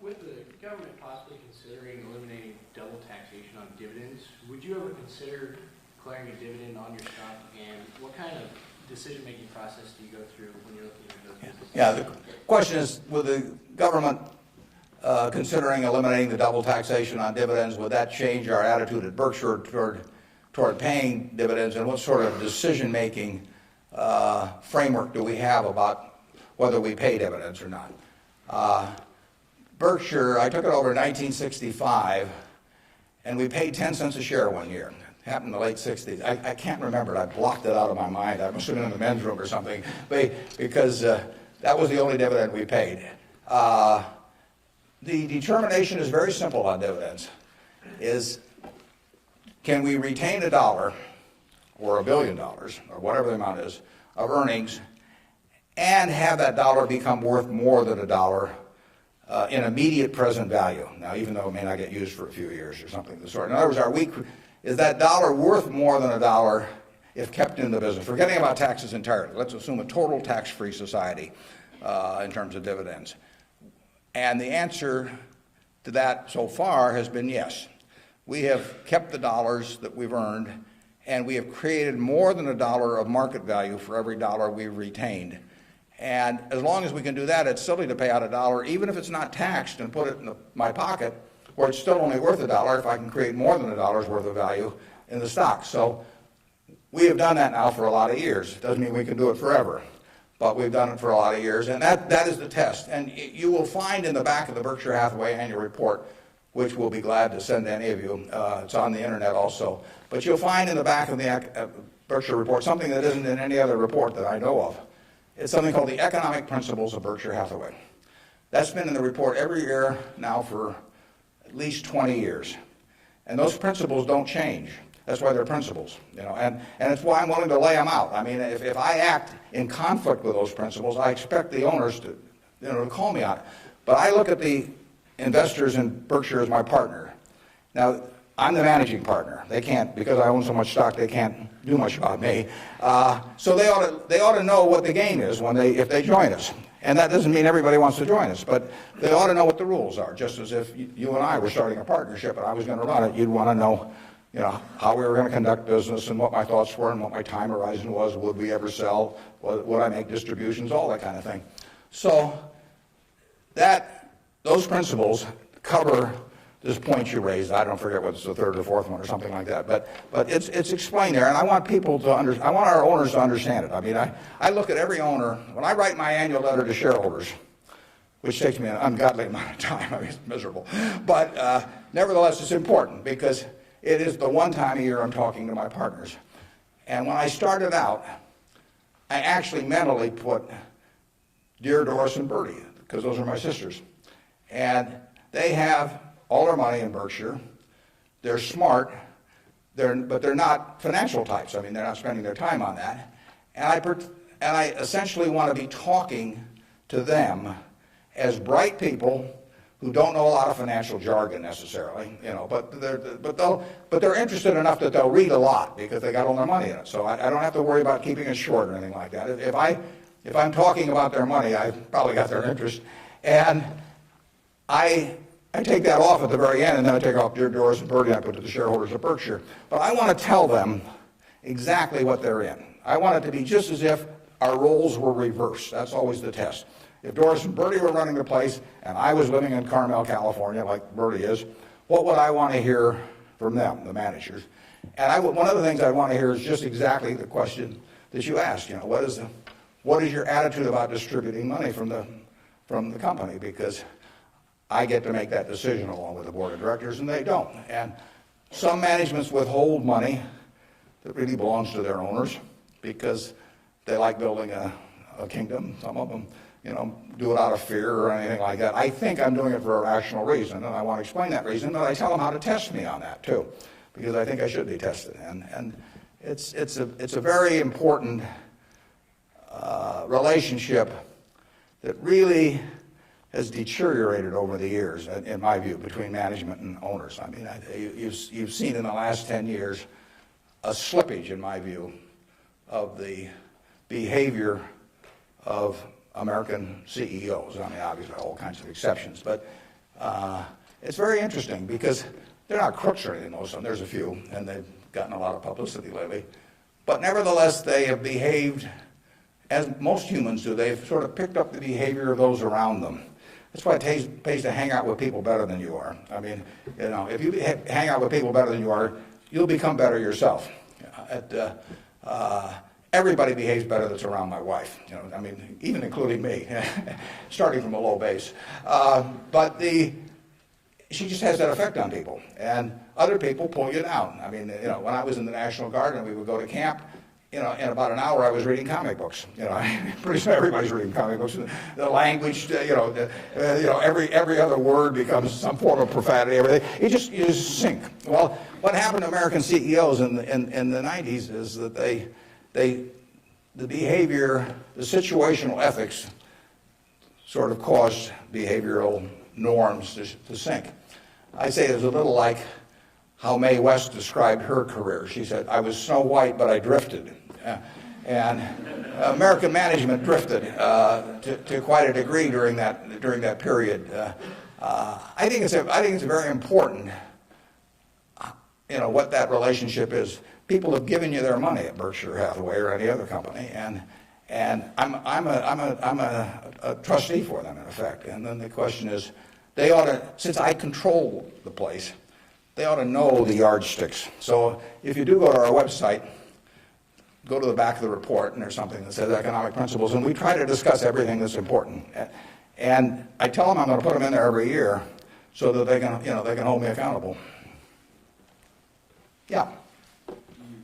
Speaker 5: With the government possibly considering eliminating double taxation on dividends, would you ever consider declaring a dividend on your stock? And what kind of decision-making process do you go through when you're looking at those businesses?
Speaker 1: Yeah, the question is, with the government considering eliminating the double taxation on dividends, would that change our attitude at Berkshire toward paying dividends, and what sort of decision-making framework do we have about whether we pay dividends or not? Berkshire, I took it over in 1965, and we paid 10 cents a share one year. It happened in the late 60s. I can't remember it. I blocked it out of my mind. I must have been in the men's room or something, because that was the only dividend we paid. The determination is very simple on dividends. Can we retain $1 or $1 billion, or whatever the amount is, of earnings, and have that dollar become worth more than $1 in immediate present value? Now, even though it may not get used for a few years or something of the sort. In other words, is that dollar worth more than $1 if kept in the business? Forgetting about taxes entirely. Let's assume a total tax-free society in terms of dividends. And the answer to that so far has been yes. We have kept the dollars that we've earned and we have created more than $1 of market value for every dollar we've retained. And as long as we can do that, it's silly to pay out $1, even if it's not taxed, and put it in my pocket, where it's still only worth $1 if I can create more than $1 worth of value in the stock. So we have done that now for a lot of years. It doesn't mean we can do it forever, but we've done it for a lot of years, and that is the test. And you will find in the back of the Berkshire Hathaway annual report, which we'll be glad to send to any of you. It's on the internet also. But you'll find in the back of the Berkshire report something that isn't in any other report that I know of. It's something called the Economic Principles of Berkshire Hathaway. That's been in the report every year now for at least 20 years. And those principles don't change. That's why they're principles, and it's why I'm willing to lay them out. I mean, if I act in conflict with those principles, I expect the owners to, to call me on it. But I look at the investors in Berkshire as my partner. Now, I'm the managing partner. They can't, because I own so much stock, they can't do much about me. So they ought to know what the game is if they join us. And that doesn't mean everybody wants to join us, but they ought to know what the rules are. Just as if you and I were starting a partnership and I was going to run it, you'd want to know, how we were going to conduct business and what my thoughts were and what my time horizon was. Would we ever sell? Would I make distributions? All that kind of thing. So those principles cover this point you raised. I don't forget what's the third or fourth one or something like that, but it's explained there, and I want people to I want our owners to understand it. I mean, I look at every owner when I write my annual letter to shareholders, which takes me an ungodly amount of time. I mean, it's miserable, but nevertheless, it's important because it is the one time a year I'm talking to my partners. And when I started out, I actually mentally put Dear Doris and Bertie, because those are my sisters, and they have all their money in Berkshire. They're smart, but they're not financial types. I mean, they're not spending their time on that. And I essentially want to be talking to them as bright people who don't know a lot of financial jargon necessarily, but they're interested enough that they'll read a lot because they got all their money in it. So I don't have to worry about keeping it short or anything like that. If I'm talking about their money, I've probably got their interest, and I take that off at the very end, and then I take off Dear Doris and Bertie, and I put to the shareholders of Berkshire. But I want to tell them exactly what they're in. I want it to be just as if our roles were reversed. That's always the test. If Doris and Bertie were running the place, and I was living in Carmel, California, like Bertie is, what would I want to hear from them, the managers? And one of the things I want to hear is just exactly the question that you asked. What is your attitude about distributing money from the company? Because I get to make that decision along with the board of directors, and they don't. And some managements withhold money that really belongs to their owners because they like building a kingdom. Some of them, do it out of fear or anything like that. I think I'm doing it for a rational reason, and I want to explain that reason, but I tell them how to test me on that too, because I think I should be tested. And it's a very important relationship that really has deteriorated over the years, in my view, between management and owners. I mean, you've seen in the last 10 years a slippage, in my view, of the behavior of American CEOs. I mean, obviously, all kinds of exceptions, but it's very interesting because they're not crooks or anything, most of them. There's a few, and they've gotten a lot of publicity lately. But nevertheless, they have behaved as most humans do. They've sort of picked up the behavior of those around them. That's why it pays to hang out with people better than you are. I mean, if you hang out with people better than you are, you'll become better yourself. Everybody behaves better that's around my wife. I mean, even including me, starting from a low base. But she just has that effect on people, and other people pull you down. I mean, when I was in the National Guard and we would go to camp, in about an hour I was reading comic books. Pretty soon everybody's reading comic books. The language, every other word becomes some form of profanity. Everything. You just sink. Well, what happened to American CEOs in the 90s is that the behavior, the situational ethics, sort of caused behavioral norms to sink. I say it's a little like how Mae West described her career. She said, "I was Snow White, but I drifted." And American management drifted to quite a degree during that period. I think it's very important what that relationship is. People have given you their money at Berkshire Hathaway or any other company, and I'm a trustee for them in effect. And then the question is, they ought to, since I control the place, they ought to know the yardsticks. So if you do go to our website, go to the back of the report, and there's something that says economic principles, and we try to discuss everything that's important. And I tell them I'm going to put them in there every year so that they can, they can hold me accountable. Yeah.
Speaker 6: You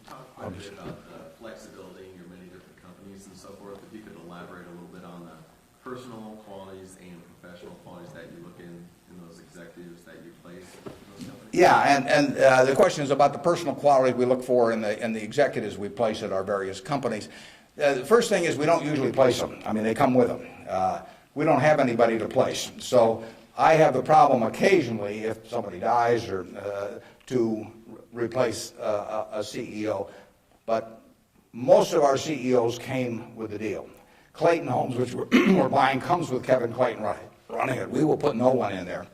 Speaker 6: talked quite a bit about flexibility in your many different companies and so forth. If you could elaborate a little bit on the personal qualities and professional qualities that you look in those executives that you place in those companies.
Speaker 1: Yeah, and the question is about the personal qualities we look for in the executives we place at our various companies. The first thing is we don't usually place them. I mean, they come with them. We don't have anybody to place. So I have the problem occasionally, if somebody dies, or to replace a CEO. But most of our CEOs came with the deal. Clayton Homes, which we're buying, comes with Kevin Clayton running it. We will put no one in there.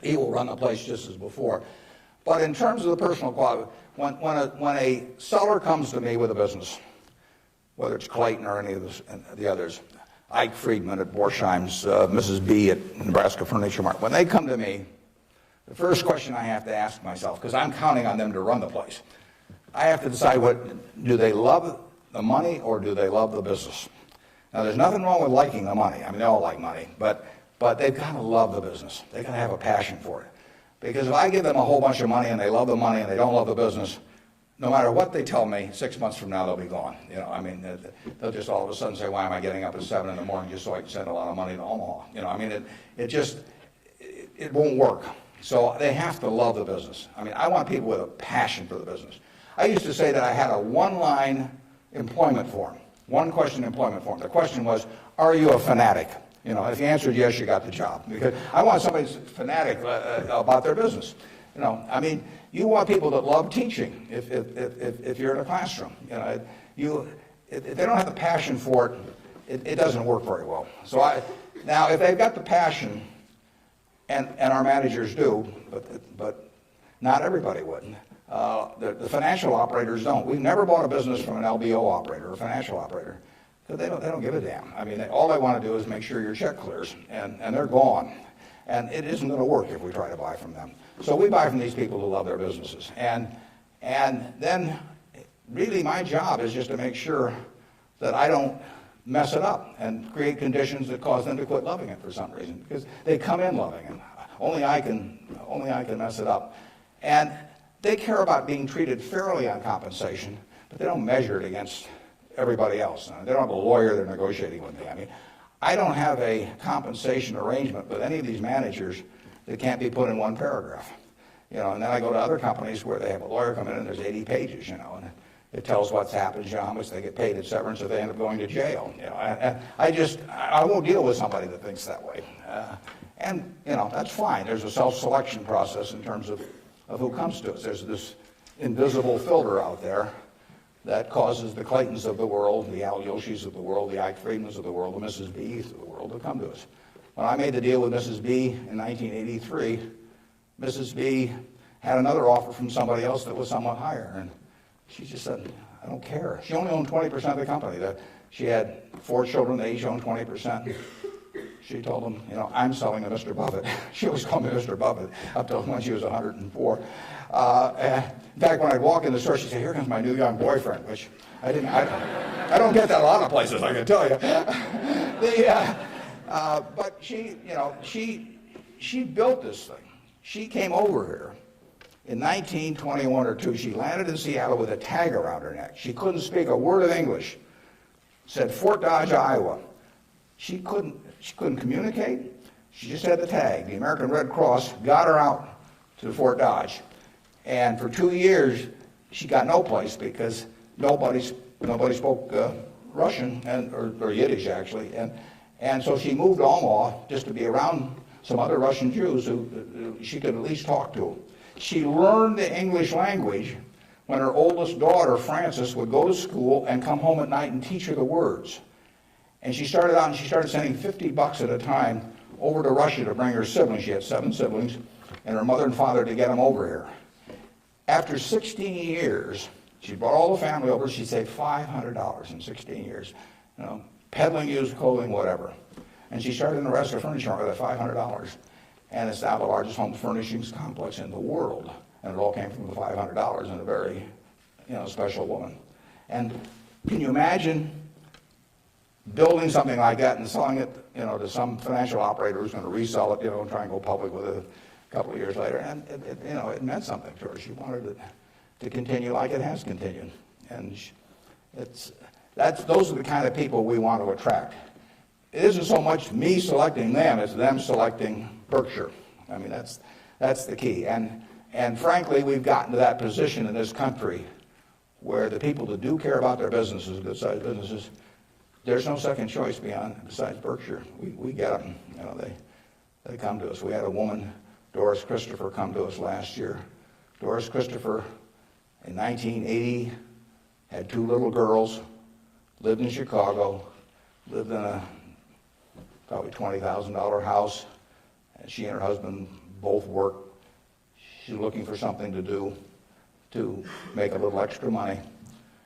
Speaker 1: He will run the place just as before. But in terms of the personal quality, when a seller comes to me with a business, whether it's Clayton or any of the others, Ike Friedman at Borsheim's, Mrs. B at Nebraska Furniture Mart, when they come to me, the first question I have to ask myself, because I'm counting on them to run the place, I have to decide, do they love the money or do they love the business? Now, there's nothing wrong with liking the money. I mean, they all like money, but they've got to love the business. They've got to have a passion for it. Because if I give them a whole bunch of money and they love the money and they don't love the business, no matter what they tell me, 6 months from now they'll be gone. I mean, they'll just all of a sudden say, why am I getting up at 7 in the morning just so I can send a lot of money to Omaha? I mean, it won't work. So they have to love the business. I mean, I want people with a passion for the business. I used to say that I had a one-line employment form, one-question employment form. The question was, are you a fanatic? If you answered yes, you got the job. Because I want somebody who's fanatic about their business. I mean, you want people that love teaching if you're in a classroom. If they don't have the passion for it, it doesn't work very well. So now, if they've got the passion, and our managers do, but not everybody would. The financial operators don't. We've never bought a business from an LBO operator or a financial operator. Because they don't give a damn. I mean, all they want to do is make sure your check clears, and they're gone. And it isn't going to work if we try to buy from them. So we buy from these people who love their businesses. And then really my job is just to make sure that I don't mess it up and create conditions that cause them to quit loving it for some reason. Because they come in loving it. Only I can mess it up. And they care about being treated fairly on compensation, but they don't measure it against everybody else. They don't have a lawyer they're negotiating with me. I mean, I don't have a compensation arrangement with any of these managers that can't be put in one paragraph. And then I go to other companies where they have a lawyer come in and there's 80 pages, and it tells what's happened, how much they get paid at severance if they end up going to jail. I won't deal with somebody that thinks that way. And that's fine. There's a self-selection process in terms of who comes to us. There's this invisible filter out there that causes the Claytons of the world, the Al Yoshis of the world, the Ike Friedmans of the world, the Mrs. B's of the world to come to us. When I made the deal with Mrs. B in 1983, Mrs. B had another offer from somebody else that was somewhat higher, and she just said, I don't care. She only owned 20% of the company. She had 4 children, they each owned 20%. She told them, I'm selling to Mr. Buffett. She always called me Mr. Buffett up till when she was 104. In fact, when I'd walk in the store, she'd say, here comes my new young boyfriend, which I don't get that a lot of places, I can tell you. But she built this thing. She came over here in 1921 or 2. She landed in Seattle with a tag around her neck. She couldn't speak a word of English. Said Fort Dodge, Iowa. She couldn't communicate. She just had the tag. The American Red Cross got her out to Fort Dodge. And for 2 years, she got no place because nobody spoke Russian or Yiddish, actually. And so she moved to Omaha just to be around some other Russian Jews who she could at least talk to. She learned the English language when her oldest daughter, Frances, would go to school and come home at night and teach her the words. And she started out and she started sending $50 at a time over to Russia to bring her siblings. She had 7 siblings, and her mother and father to get them over here. After 16 years, she brought all the family over. She saved $500 in 16 years, peddling used clothing, whatever. And she started in the rest of the furniture with that $500. And it's now the largest home furnishings complex in the world. And it all came from the $500 and a very, special woman. And can you imagine building something like that and selling it, to some financial operator who's going to resell it, and try and go public with it a couple of years later? And it meant something to her. She wanted it to continue like it has continued. And those are the kind of people we want to attract. It isn't so much me selecting them, it's them selecting Berkshire. I mean, that's the key. And frankly, we've gotten to that position in this country where the people that do care about their businesses, good-sized businesses, there's no second choice besides Berkshire. We get them. They come to us. We had a woman, Doris Christopher, come to us last year. Doris Christopher, in 1980, had 2 little girls, lived in Chicago, lived in a probably $20,000 house. And she and her husband both worked. She's looking for something to do to make a little extra money.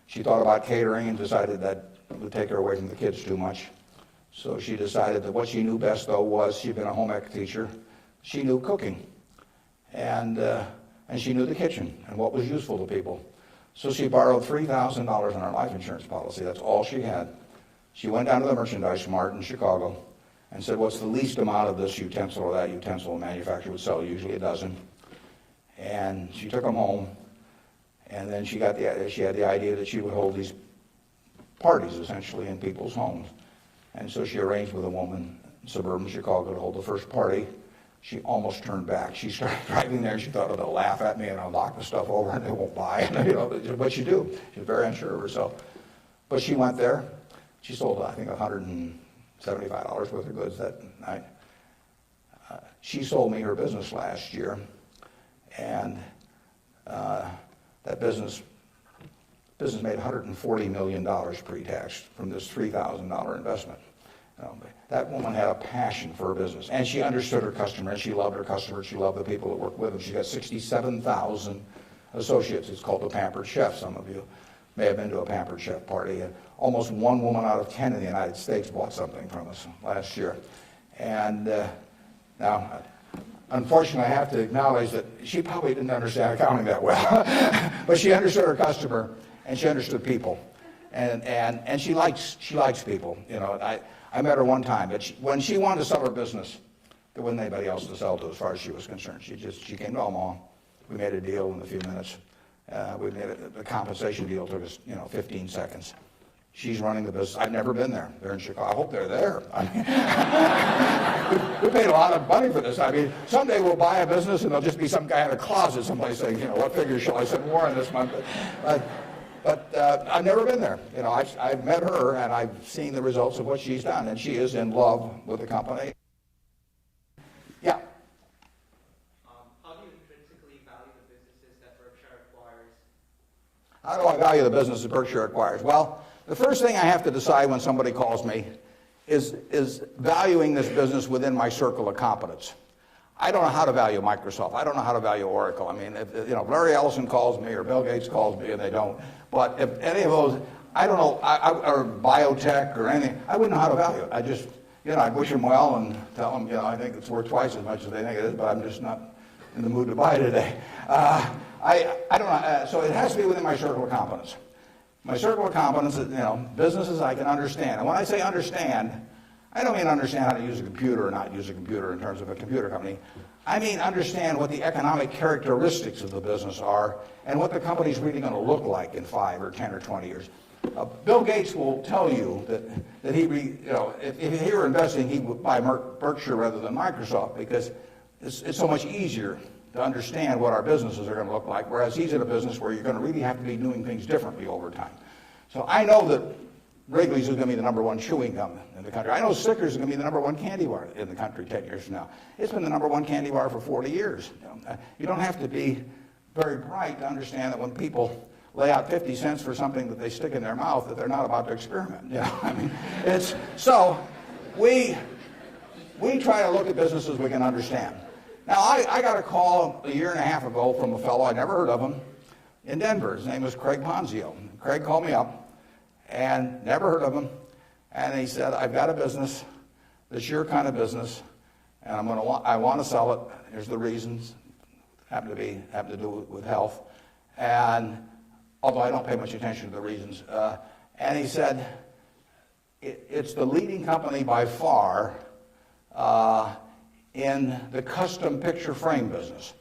Speaker 1: She thought about catering and decided that it would take her away from the kids too much. So she decided that what she knew best, though, was she'd been a home ec teacher. She knew cooking. And she knew the kitchen and what was useful to people. So she borrowed $3,000 on her life insurance policy. That's all she had. She went down to the merchandise mart in Chicago and said, what's the least amount of this utensil or that utensil a manufacturer would sell, usually a dozen. And she took them home, and then she had the idea that she would hold these parties, essentially, in people's homes. And so she arranged with a woman in suburban Chicago to hold the first party. She almost turned back. She started driving there. She thought, oh, they'll laugh at me, and I'll knock the stuff over, and they won't buy it. But she do. She's very unsure of herself. But she went there. She sold, I think, $175 worth of goods that night. She sold me her business last year, and that business made $140 million pre-tax from this $3,000 investment. That woman had a passion for her business, and she understood her customer, and she loved her customers. She loved the people that worked with them. She got 67,000 associates. It's called the Pampered Chef. Some of you may have been to a Pampered Chef party. And almost 1 woman out of 10 in the United States bought something from us last year. And now, unfortunately, I have to acknowledge that she probably didn't understand accounting that well, but she understood her customer, and she understood people, and she likes people. I met her one time, but when she wanted to sell her business, there wasn't anybody else to sell to as far as she was concerned. She came to Omaha. We made a deal in a few minutes. The compensation deal took us 15 seconds. She's running the business. I've never been there. They're in Chicago. I hope they're there. I mean, we paid a lot of money for this. I mean, someday we'll buy a business and there'll just be some guy in a closet someplace saying, what figure shall I send Warren this month? But I've never been there. I've met her and I've seen the results of what she's done, and she is in love with the company. Yeah.
Speaker 5: How do you intrinsically value the businesses that Berkshire acquires?
Speaker 1: How do I value the business that Berkshire acquires? Well, the first thing I have to decide when somebody calls me is valuing this business within my circle of competence. I don't know how to value Microsoft. I don't know how to value Oracle. I mean, if Larry Ellison calls me or Bill Gates calls me, and they don't. But if any of those, I don't know, or biotech or anything, I wouldn't know how to value it. I just, I'd wish them well and tell them, I think it's worth twice as much as they think it is, but I'm just not in the mood to buy today. I don't know. So it has to be within my circle of competence. My circle of competence is, businesses I can understand. And when I say understand, I don't mean understand how to use a computer or not use a computer in terms of a computer company. I mean understand what the economic characteristics of the business are and what the company's really going to look like in 5 or 10 or 20 years. Bill Gates will tell you that if he were investing, he would buy Berkshire rather than Microsoft because it's so much easier to understand what our businesses are going to look like, whereas he's in a business where you're going to really have to be doing things differently over time. So I know that Wrigley's is going to be the #1 chewing gum in the country. I know Snickers is going to be the #1 candy bar in the country 10 years from now. It's been the #1 candy bar for 40 years. You don't have to be very bright to understand that when people lay out 50 cents for something that they stick in their mouth, that they're not about to experiment. I mean, we try to look at businesses we can understand. Now, I got a call a year and a half ago from a fellow, I never heard of him, in Denver. His name was Craig Ponzio. Craig called me up, and never heard of him. And he said, I've got a business that's your kind of business, and I want to sell it. Here's the reasons. Happen to do with health. And although I don't pay much attention to the reasons. And he said, it's the leading company by far in the custom picture frame business.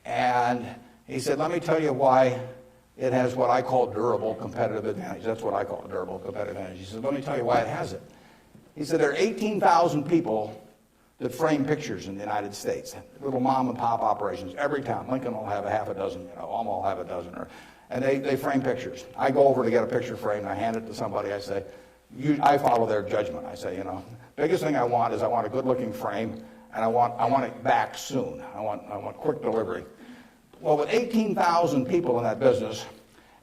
Speaker 1: And he said, let me tell you why it has what I call durable competitive advantage. That's what I call a durable competitive advantage. He said, let me tell you why it has it. He said, there are 18,000 people that frame pictures in the United States, little mom and pop operations. Every town, Lincoln will have a half a dozen, Alma will have a dozen, and they frame pictures. I go over to get a picture frame, I hand it to somebody, I say, I follow their judgment. I say, biggest thing I want is I want a good-looking frame, and I want it back soon. I want quick delivery. Well, with 18,000 people in that business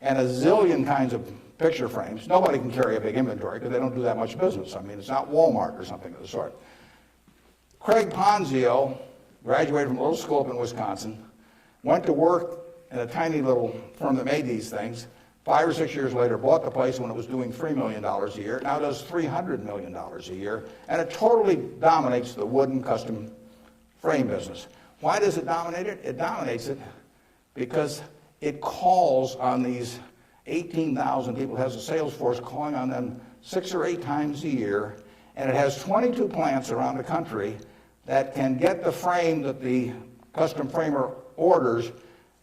Speaker 1: and a zillion kinds of picture frames, nobody can carry a big inventory because they don't do that much business. I mean, it's not Walmart or something of the sort. Craig Ponzio graduated from a little school up in Wisconsin, went to work in a tiny little firm that made these things. 5 or 6 years later, bought the place when it was doing $3 million a year. Now does $300 million a year, and it totally dominates the wooden custom frame business. Why does it dominate it? It dominates it because it calls on these 18,000 people. It has a sales force calling on them 6 or 8 times a year, and it has 22 plants around the country that can get the frame that the custom framer orders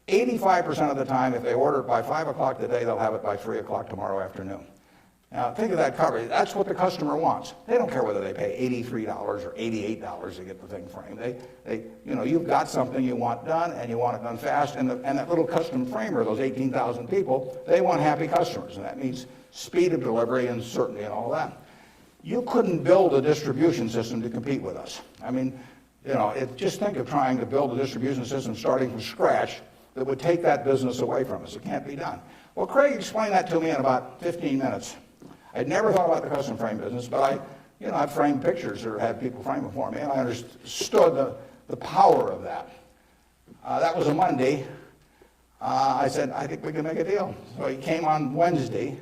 Speaker 1: 85% of the time. If they order it by 5 o'clock today, they'll have it by 3 o'clock tomorrow afternoon. Now, think of that coverage. That's what the customer wants. They don't care whether they pay $83 or $88 to get the thing framed. You've got something you want done, and you want it done fast. And that little custom framer, those 18,000 people, they want happy customers, and that means speed of delivery and certainty and all that. You couldn't build a distribution system to compete with us. I mean, just think of trying to build a distribution system starting from scratch that would take that business away from us. It can't be done. Well, Craig explained that to me in about 15 minutes. I'd never thought about the custom frame business, but I'd framed pictures or had people frame them for me, and I understood the power of that. That was a Monday. I said, I think we can make a deal. So he came on Wednesday.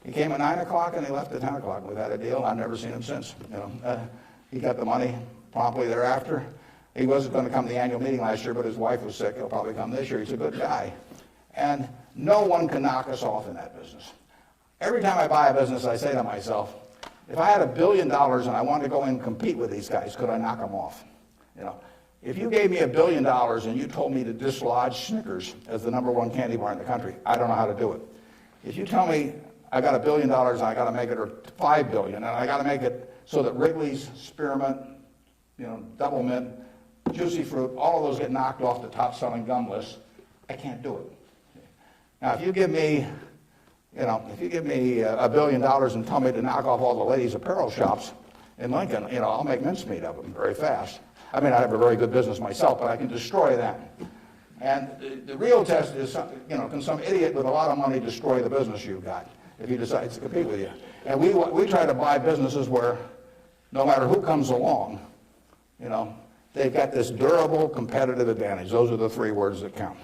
Speaker 1: He came at 9 o'clock and he left at 10 o'clock. We've had a deal. I've never seen him since. He got the money promptly thereafter. He wasn't going to come to the annual meeting last year, but his wife was sick. He'll probably come this year. He's a good guy. And no one can knock us off in that business. Every time I buy a business, I say to myself, if I had $1 billion and I wanted to go in and compete with these guys, could I knock them off? If you gave me $1 billion and you told me to dislodge Snickers as the #1 candy bar in the country, I don't know how to do it. If you tell me I got $1 billion and I got to make it, or $5 billion, and I got to make it so that Wrigley's, Spearmint, Double Mint, Juicy Fruit, all of those get knocked off the top-selling gum list, I can't do it. Now, if you give me $1 billion and tell me to knock off all the ladies' apparel shops in Lincoln, I'll make mincemeat of them very fast. I mean, I have a very good business myself, but I can destroy that. And the real test is, can some idiot with a lot of money destroy the business you've got if he decides to compete with you? And we try to buy businesses where no matter who comes along, they've got this durable competitive advantage. Those are the 3 words that count.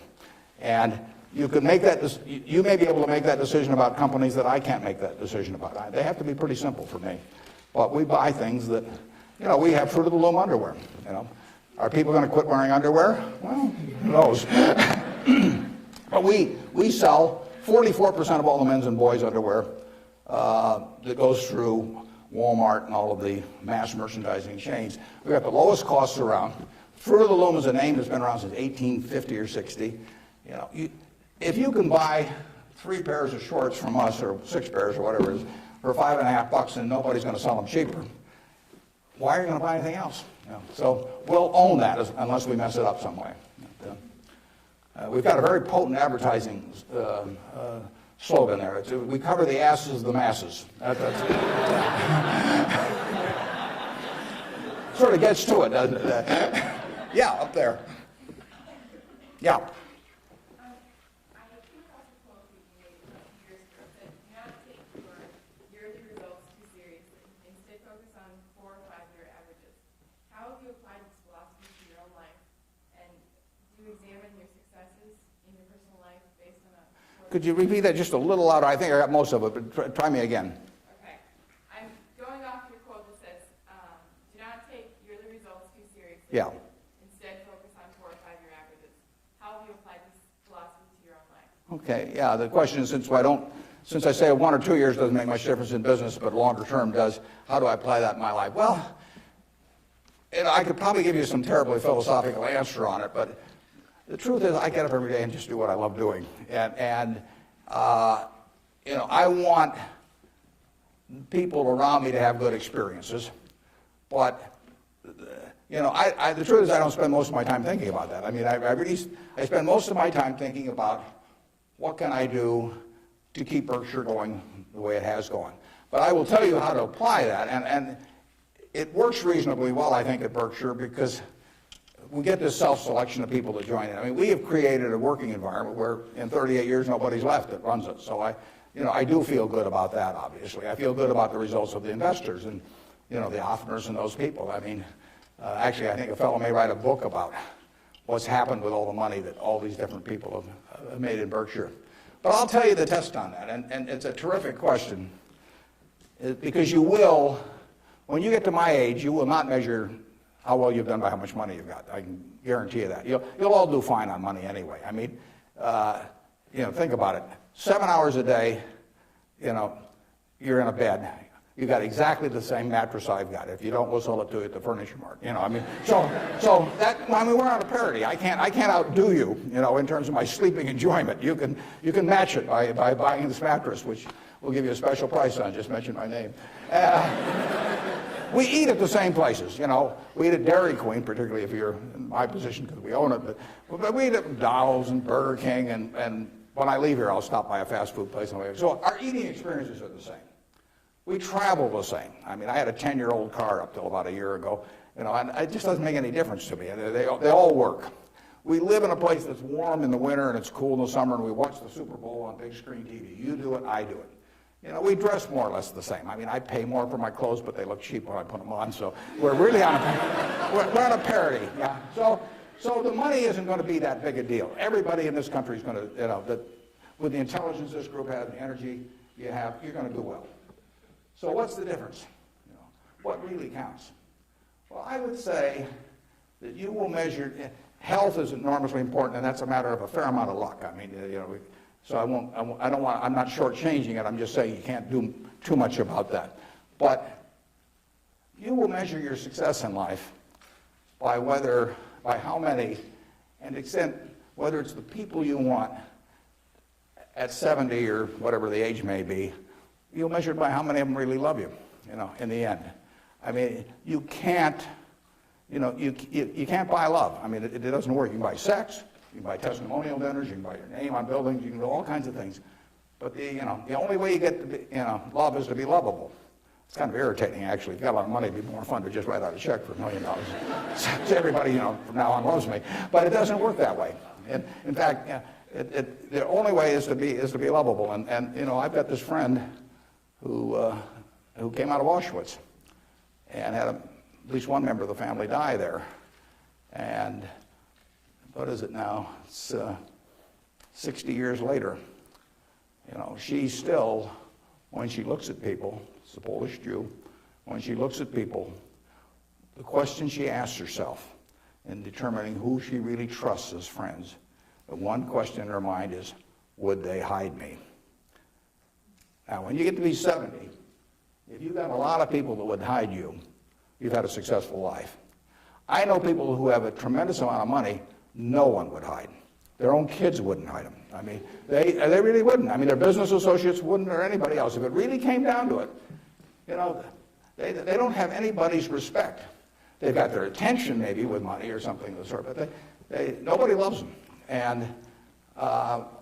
Speaker 1: And you can make that. You may be able to make that decision about companies that I can't make that decision about. They have to be pretty simple for me. But we buy things that, we have Fruit of the Loom underwear. Are people going to quit wearing underwear? Well, who knows? But we sell 44% of all the men's and boys' underwear that goes through Walmart and all of the mass merchandising chains. We've got the lowest costs around. Fruit of the Loom is a name that's been around since 1850 or 60. If you can buy 3 pairs of shorts from us, or 6 pairs or whatever it is, for $5.50 and nobody's going to sell them cheaper, why are you going to buy anything else? So we'll own that unless we mess it up some way. We've got a very potent advertising slogan there. We cover the asses of the masses. Sort of gets to it, doesn't it? Yeah, up there. Yeah.
Speaker 7: Examine your successes in your personal life based
Speaker 1: could you repeat that just a little louder? I think I got most of it, but try me again.
Speaker 7: Okay. I'm going off your quote that says, do not take yearly results too seriously.
Speaker 1: Yeah.
Speaker 7: Instead, focus on 4 or 5 year averages. How have you applied this philosophy to your own life?
Speaker 1: Okay, yeah, the question is, since I say 1 or 2 years doesn't make much difference in business, but longer term does, how do I apply that in my life? Well, I could probably give you some terribly philosophical answer on it, but the truth is I get up every day and just do what I love doing. And I want people around me to have good experiences, but the truth is I don't spend most of my time thinking about that. I mean, I spend most of my time thinking about what can I do to keep Berkshire going the way it has gone. But I will tell you how to apply that, and it works reasonably well, I think, at Berkshire, because we get this self-selection of people to join in. I mean, we have created a working environment where in 38 years nobody's left that runs it. So I do feel good about that, obviously. I feel good about the results of the investors and, the Hoffners and those people. I mean, actually, I think a fellow may write a book about what's happened with all the money that all these different people have made in Berkshire. But I'll tell you the test on that, and it's a terrific question, because you will, when you get to my age, you will not measure how well you've done by how much money you've got. I can guarantee you that. You'll all do fine on money anyway. I mean, think about it. 7 hours a day, you're in a bed. You got exactly the same mattress I've got. If you don't, we'll sell it to you at the furniture mart. So we're on a parity. I can't outdo you, in terms of my sleeping enjoyment. You can match it by buying this mattress, which we'll give you a special price on. Just mention my name. We eat at the same places, We eat at Dairy Queen, particularly if you're in my position because we own it. But we eat at McDonald's and Burger King, and when I leave here, I'll stop by a fast food place. So our eating experiences are the same. We travel the same. I mean, I had a 10-year-old car up till about a year ago, and it just doesn't make any difference to me. They all work. We live in a place that's warm in the winter and it's cool in the summer, and we watch the Super Bowl on big screen TV. You do it, I do it. We dress more or less the same. I mean, I pay more for my clothes, but they look cheap when I put them on. So we're really on a parity. Yeah. So the money isn't going to be that big a deal. Everybody in this country is going to, with the intelligence this group has, the energy you have, you're going to do well. So what's the difference? What really counts? Well, I would say that you will measure. Health is enormously important, and that's a matter of a fair amount of luck. I mean, so I'm not shortchanging it. I'm just saying you can't do too much about that. But you will measure your success in life by how many, and extent, whether it's the people you want at 70 or whatever the age may be, you'll measure it by how many of them really love you, in the end. I mean, you can't buy love. I mean, it doesn't work. You can buy sex. You can buy testimonial dinners, you can buy your name on buildings, you can do all kinds of things. But the only way you get to be, love is to be lovable. It's kind of irritating, actually. If you got a lot of money, it'd be more fun to just write out a check for $1 million. So everybody, from now on loves me. But it doesn't work that way. And in fact, the only way is to be lovable. And I've got this friend who came out of Auschwitz and had at least one member of the family die there. And what is it now? It's 60 years later. She still, when she looks at people, it's a Polish Jew, when she looks at people, the question she asks herself in determining who she really trusts as friends, the one question in her mind is, would they hide me? Now, when you get to be 70, if you've got a lot of people that would hide you, you've had a successful life. I know people who have a tremendous amount of money, no one would hide. Their own kids wouldn't hide them. I mean, they really wouldn't. I mean, their business associates wouldn't, or anybody else. If it really came down to it, they don't have anybody's respect. They've got their attention maybe with money or something of the sort, but nobody loves them. And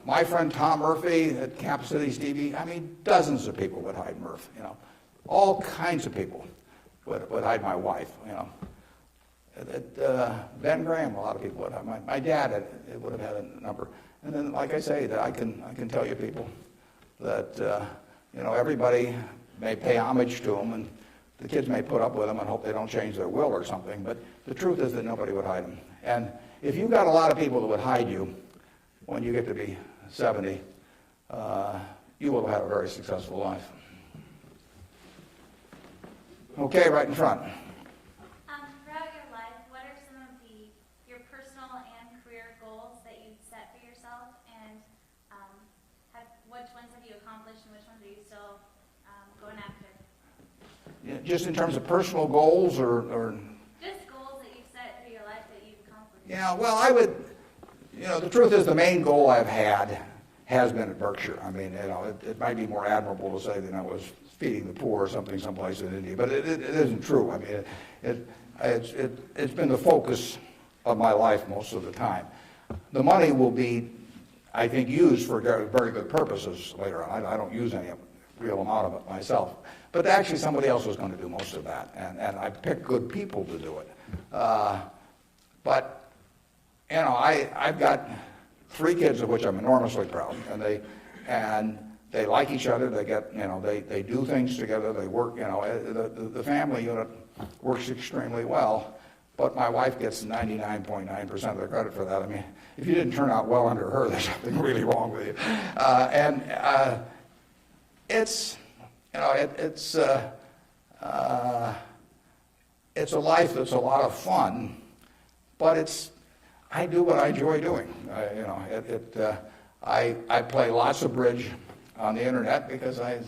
Speaker 1: my friend Tom Murphy at Cap Cities TV, I mean, dozens of people would hide Murph. All kinds of people would hide my wife. Ben Graham, a lot of people would have. My dad would have had a number. And then, like I say, that I can tell you people that everybody may pay homage to them, and the kids may put up with them and hope they don't change their will or something. But the truth is that nobody would hide them. And if you've got a lot of people that would hide you when you get to be 70, you will have had a very successful life. Okay, right in front.
Speaker 8: Throughout your life, what are some of your personal and career goals that you've set for yourself, and which ones have you accomplished, and which ones are you still going after?
Speaker 1: Yeah, just in terms of personal goals, or
Speaker 8: just goals that you've set for your life that you've accomplished.
Speaker 1: Yeah, well, I would. The truth is, the main goal I've had has been at Berkshire. I mean, it might be more admirable to say that I was feeding the poor or something someplace in India, but it isn't true. I mean, it's been the focus of my life most of the time. The money will be, I think, used for very good purposes later on. I don't use any real amount of it myself, but actually somebody else was going to do most of that, and I picked good people to do it. But I've got 3 kids of which I'm enormously proud, and they like each other. They get, they do things together. They work, the family unit works extremely well. But my wife gets 99.9% of the credit for that. I mean, if you didn't turn out well under her, there's something really wrong with you. It's a life that's a lot of fun, but I do what I enjoy doing. I play lots of bridge on the internet because I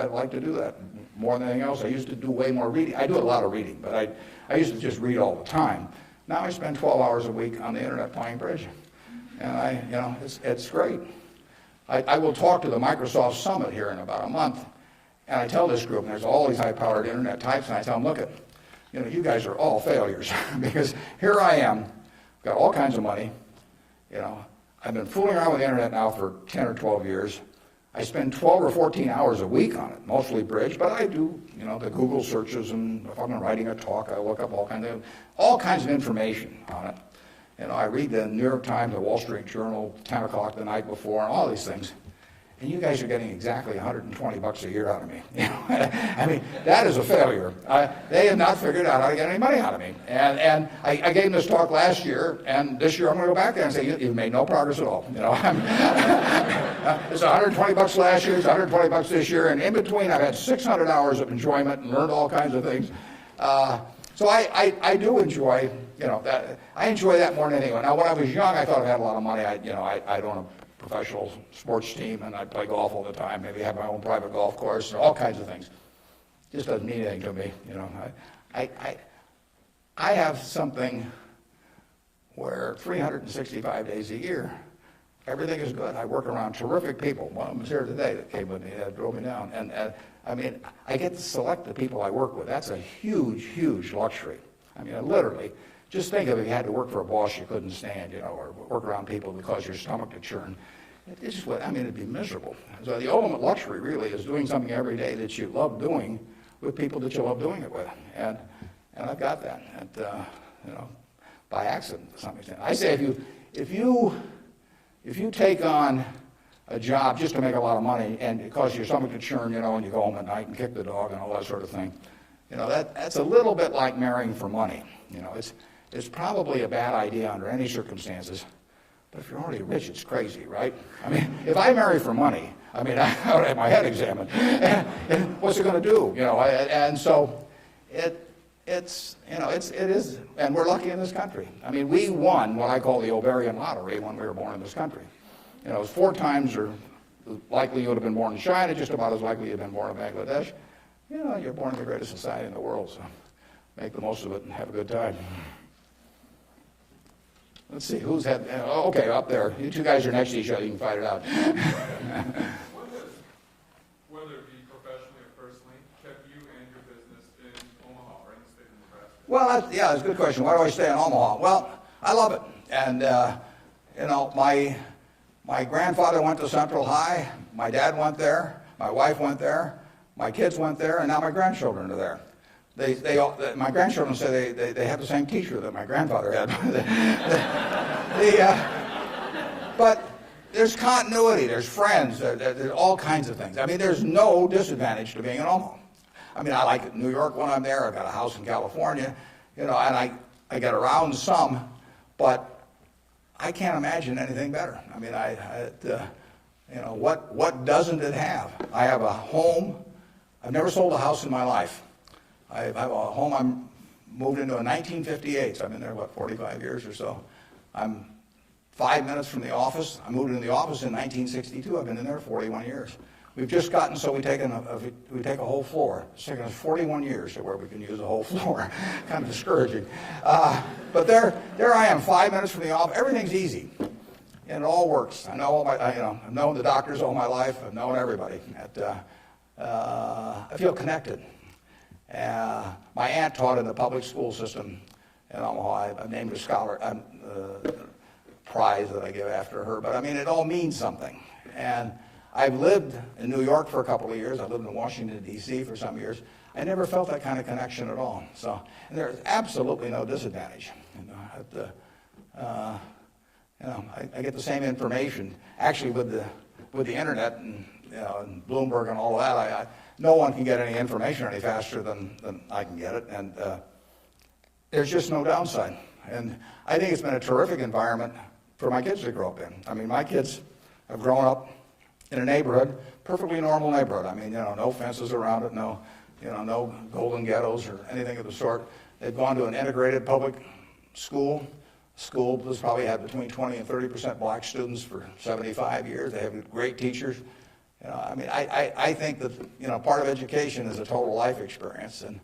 Speaker 1: like to do that more than anything else. I used to do way more reading. I do a lot of reading, but I used to just read all the time. Now I spend 12 hours a week on the internet playing bridge, and it's great. I will talk to the Microsoft Summit here in about a month, and I tell this group, and there's all these high-powered internet types, and I tell them, look, you guys are all failures because here I am, got all kinds of money. I've been fooling around with the internet now for 10 or 12 years. I spend 12 or 14 hours a week on it, mostly bridge, but I do, the Google searches, and if I'm writing a talk, I look up all kinds of information on it. I read the New York Times, the Wall Street Journal, 10 o'clock the night before, and all these things. And you guys are getting exactly $120 a year out of me. I mean, that is a failure. They have not figured out how to get any money out of me. And I gave them this talk last year, and this year I'm going to go back there and say, you've made no progress at all. It's $120 last year, it's $120 this year, and in between I've had 600 hours of enjoyment and learned all kinds of things. So I do enjoy, that. I enjoy that more than anyone. Now, when I was young, I thought I had a lot of money. I'd own a professional sports team, and I'd play golf all the time, maybe have my own private golf course, and all kinds of things. Just doesn't mean anything to me, I have something where 365 days a year, everything is good. I work around terrific people. One of them is here today that came with me, that drove me down. And I mean, I get to select the people I work with. That's a huge, huge luxury. I mean, literally, just think of if you had to work for a boss you couldn't stand, or work around people that cause your stomach to churn. It'd be miserable. So the ultimate luxury really is doing something every day that you love doing with people that you love doing it with. And I've got that, by accident to some extent. I say if you take on a job just to make a lot of money and it causes your stomach to churn, and you go home at night and kick the dog and all that sort of thing, that's a little bit like marrying for money. It's probably a bad idea under any circumstances, but if you're already rich, it's crazy, right? I mean, if I marry for money, I would have my head examined. And what's it going to do? And so it is, and we're lucky in this country. I mean, we won what I call the ovarian lottery when we were born in this country. It was 4 times or likely you would have been born in China, just about as likely you've been born in Bangladesh. You're born in the greatest society in the world, so make the most of it and have a good time. Let's see, who's had, okay, up there. You 2 guys are next to each other, you can fight it out.
Speaker 9: What has, whether it be professionally or personally, kept you and your business in Omaha or in the state of Nebraska?
Speaker 1: Well, that's a good question. Why do I stay in Omaha? Well, I love it. And, my grandfather went to Central High, my dad went there, my wife went there, my kids went there, and now my grandchildren are there. My grandchildren say they have the same teacher that my grandfather had. But there's continuity, there's friends, there's all kinds of things. I mean, there's no disadvantage to being in Omaha. I mean, I like New York when I'm there. I've got a house in California, and I get around some, but I can't imagine anything better. I mean, You know, what doesn't it have? I have a home. I've never sold a house in my life. I have a home I moved into in 1958, so I've been there, 45 years or so. I'm 5 minutes from the office. I moved into the office in 1962. I've been in there 41 years. We've just gotten so we take a whole floor. It's taken us 41 years to where we can use a whole floor. Kind of discouraging. But there I am, 5 minutes from the office. Everything's easy, and it all works. I know I've known the doctors all my life. I've known everybody. I feel connected. My aunt taught in the public school system in Omaha. I named a scholar prize that I give after her. But I mean, it all means something. And I've lived in New York for a couple of years. I lived in Washington, D.C. for some years. I never felt that kind of connection at all. So and there's absolutely no disadvantage. I get the same information. Actually, with the internet and, and Bloomberg and all of that, no one can get any information any faster than I can get it. And there's just no downside. And I think it's been a terrific environment for my kids to grow up in. I mean, my kids have grown up in a neighborhood, perfectly normal neighborhood. I mean, no fences around it, no golden ghettos or anything of the sort. They've gone to an integrated public school. School has probably had between 20 and 30% black students for 75 years. They have great teachers. I think that part of education is a total life experience, and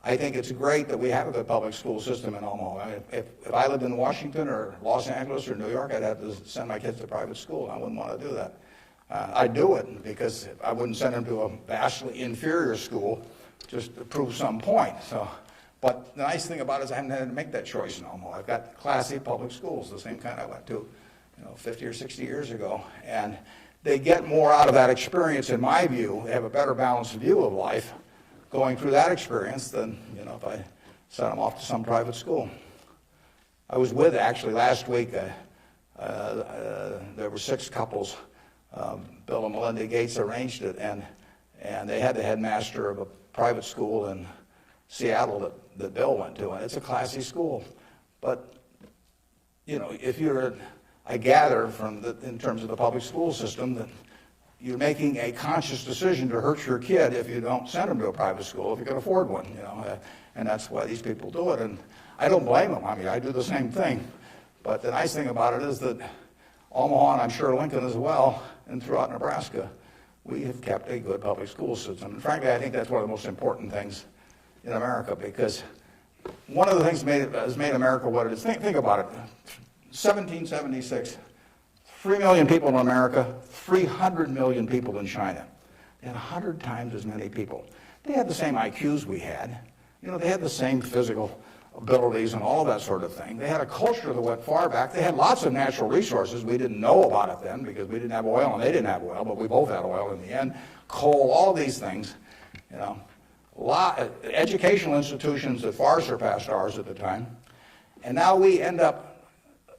Speaker 1: I think it's great that we have a good public school system in Omaha. If I lived in Washington or Los Angeles or New York, I'd have to send my kids to private school. I wouldn't want to do that. I'd do it because I wouldn't send them to a vastly inferior school just to prove some point. But the nice thing about it is I haven't had to make that choice in Omaha. I've got classy public schools, the same kind I went to 50 or 60 years ago. And they get more out of that experience, in my view. They have a better balanced view of life going through that experience than if I sent them off to some private school. I was with, actually, last week, there were 6 couples. Bill and Melinda Gates arranged it, and they had the headmaster of a private school in Seattle that Bill went to, and it's a classy school. But, if I gather in terms of the public school system, that you're making a conscious decision to hurt your kid if you don't send them to a private school, if you can afford one, and that's why these people do it. And I don't blame them. I mean, I do the same thing. But the nice thing about it is that Omaha, and I'm sure Lincoln as well, and throughout Nebraska, we have kept a good public school system. And frankly, I think that's one of the most important things in America, because one of the things has made America what it is. Think about it. 1776, 3 million people in America, 300 million people in China. They had 100 times as many people. They had the same IQs we had. They had the same physical abilities and all that sort of thing. They had a culture that went far back. They had lots of natural resources. We didn't know about it then because we didn't have oil and they didn't have oil, but we both had oil in the end. Coal, all these things. Educational institutions that far surpassed ours at the time. And now we end up,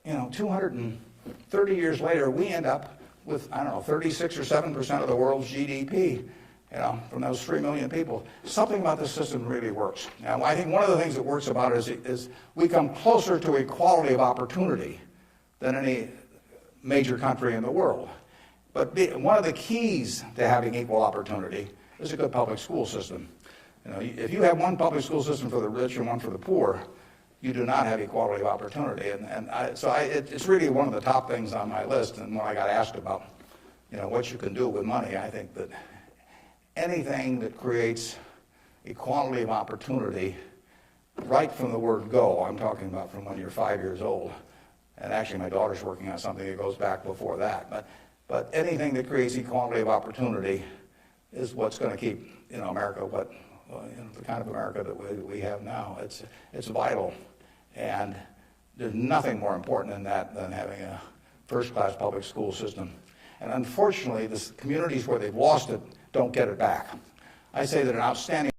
Speaker 1: 230 years later, we end up with, 36 or 7% of the world's GDP, from those 3 million people. Something about this system really works. Now, I think one of the things that works about it is we come closer to equality of opportunity than any major country in the world. But one of the keys to having equal opportunity is a good public school system. If you have one public school system for the rich and one for the poor, you do not have equality of opportunity. It's really one of the top things on my list. And when I got asked about, what you can do with money, I think that anything that creates equality of opportunity, right from the word go, I'm talking about from when you're 5 years old, and actually my daughter's working on something that goes back before that, but anything that creates equality of opportunity is what's going to keep, America the kind of America that we have now. It's vital, and there's nothing more important than that than having a first-class public school system. And unfortunately, the communities where they've lost it don't get it back. I say that an outstanding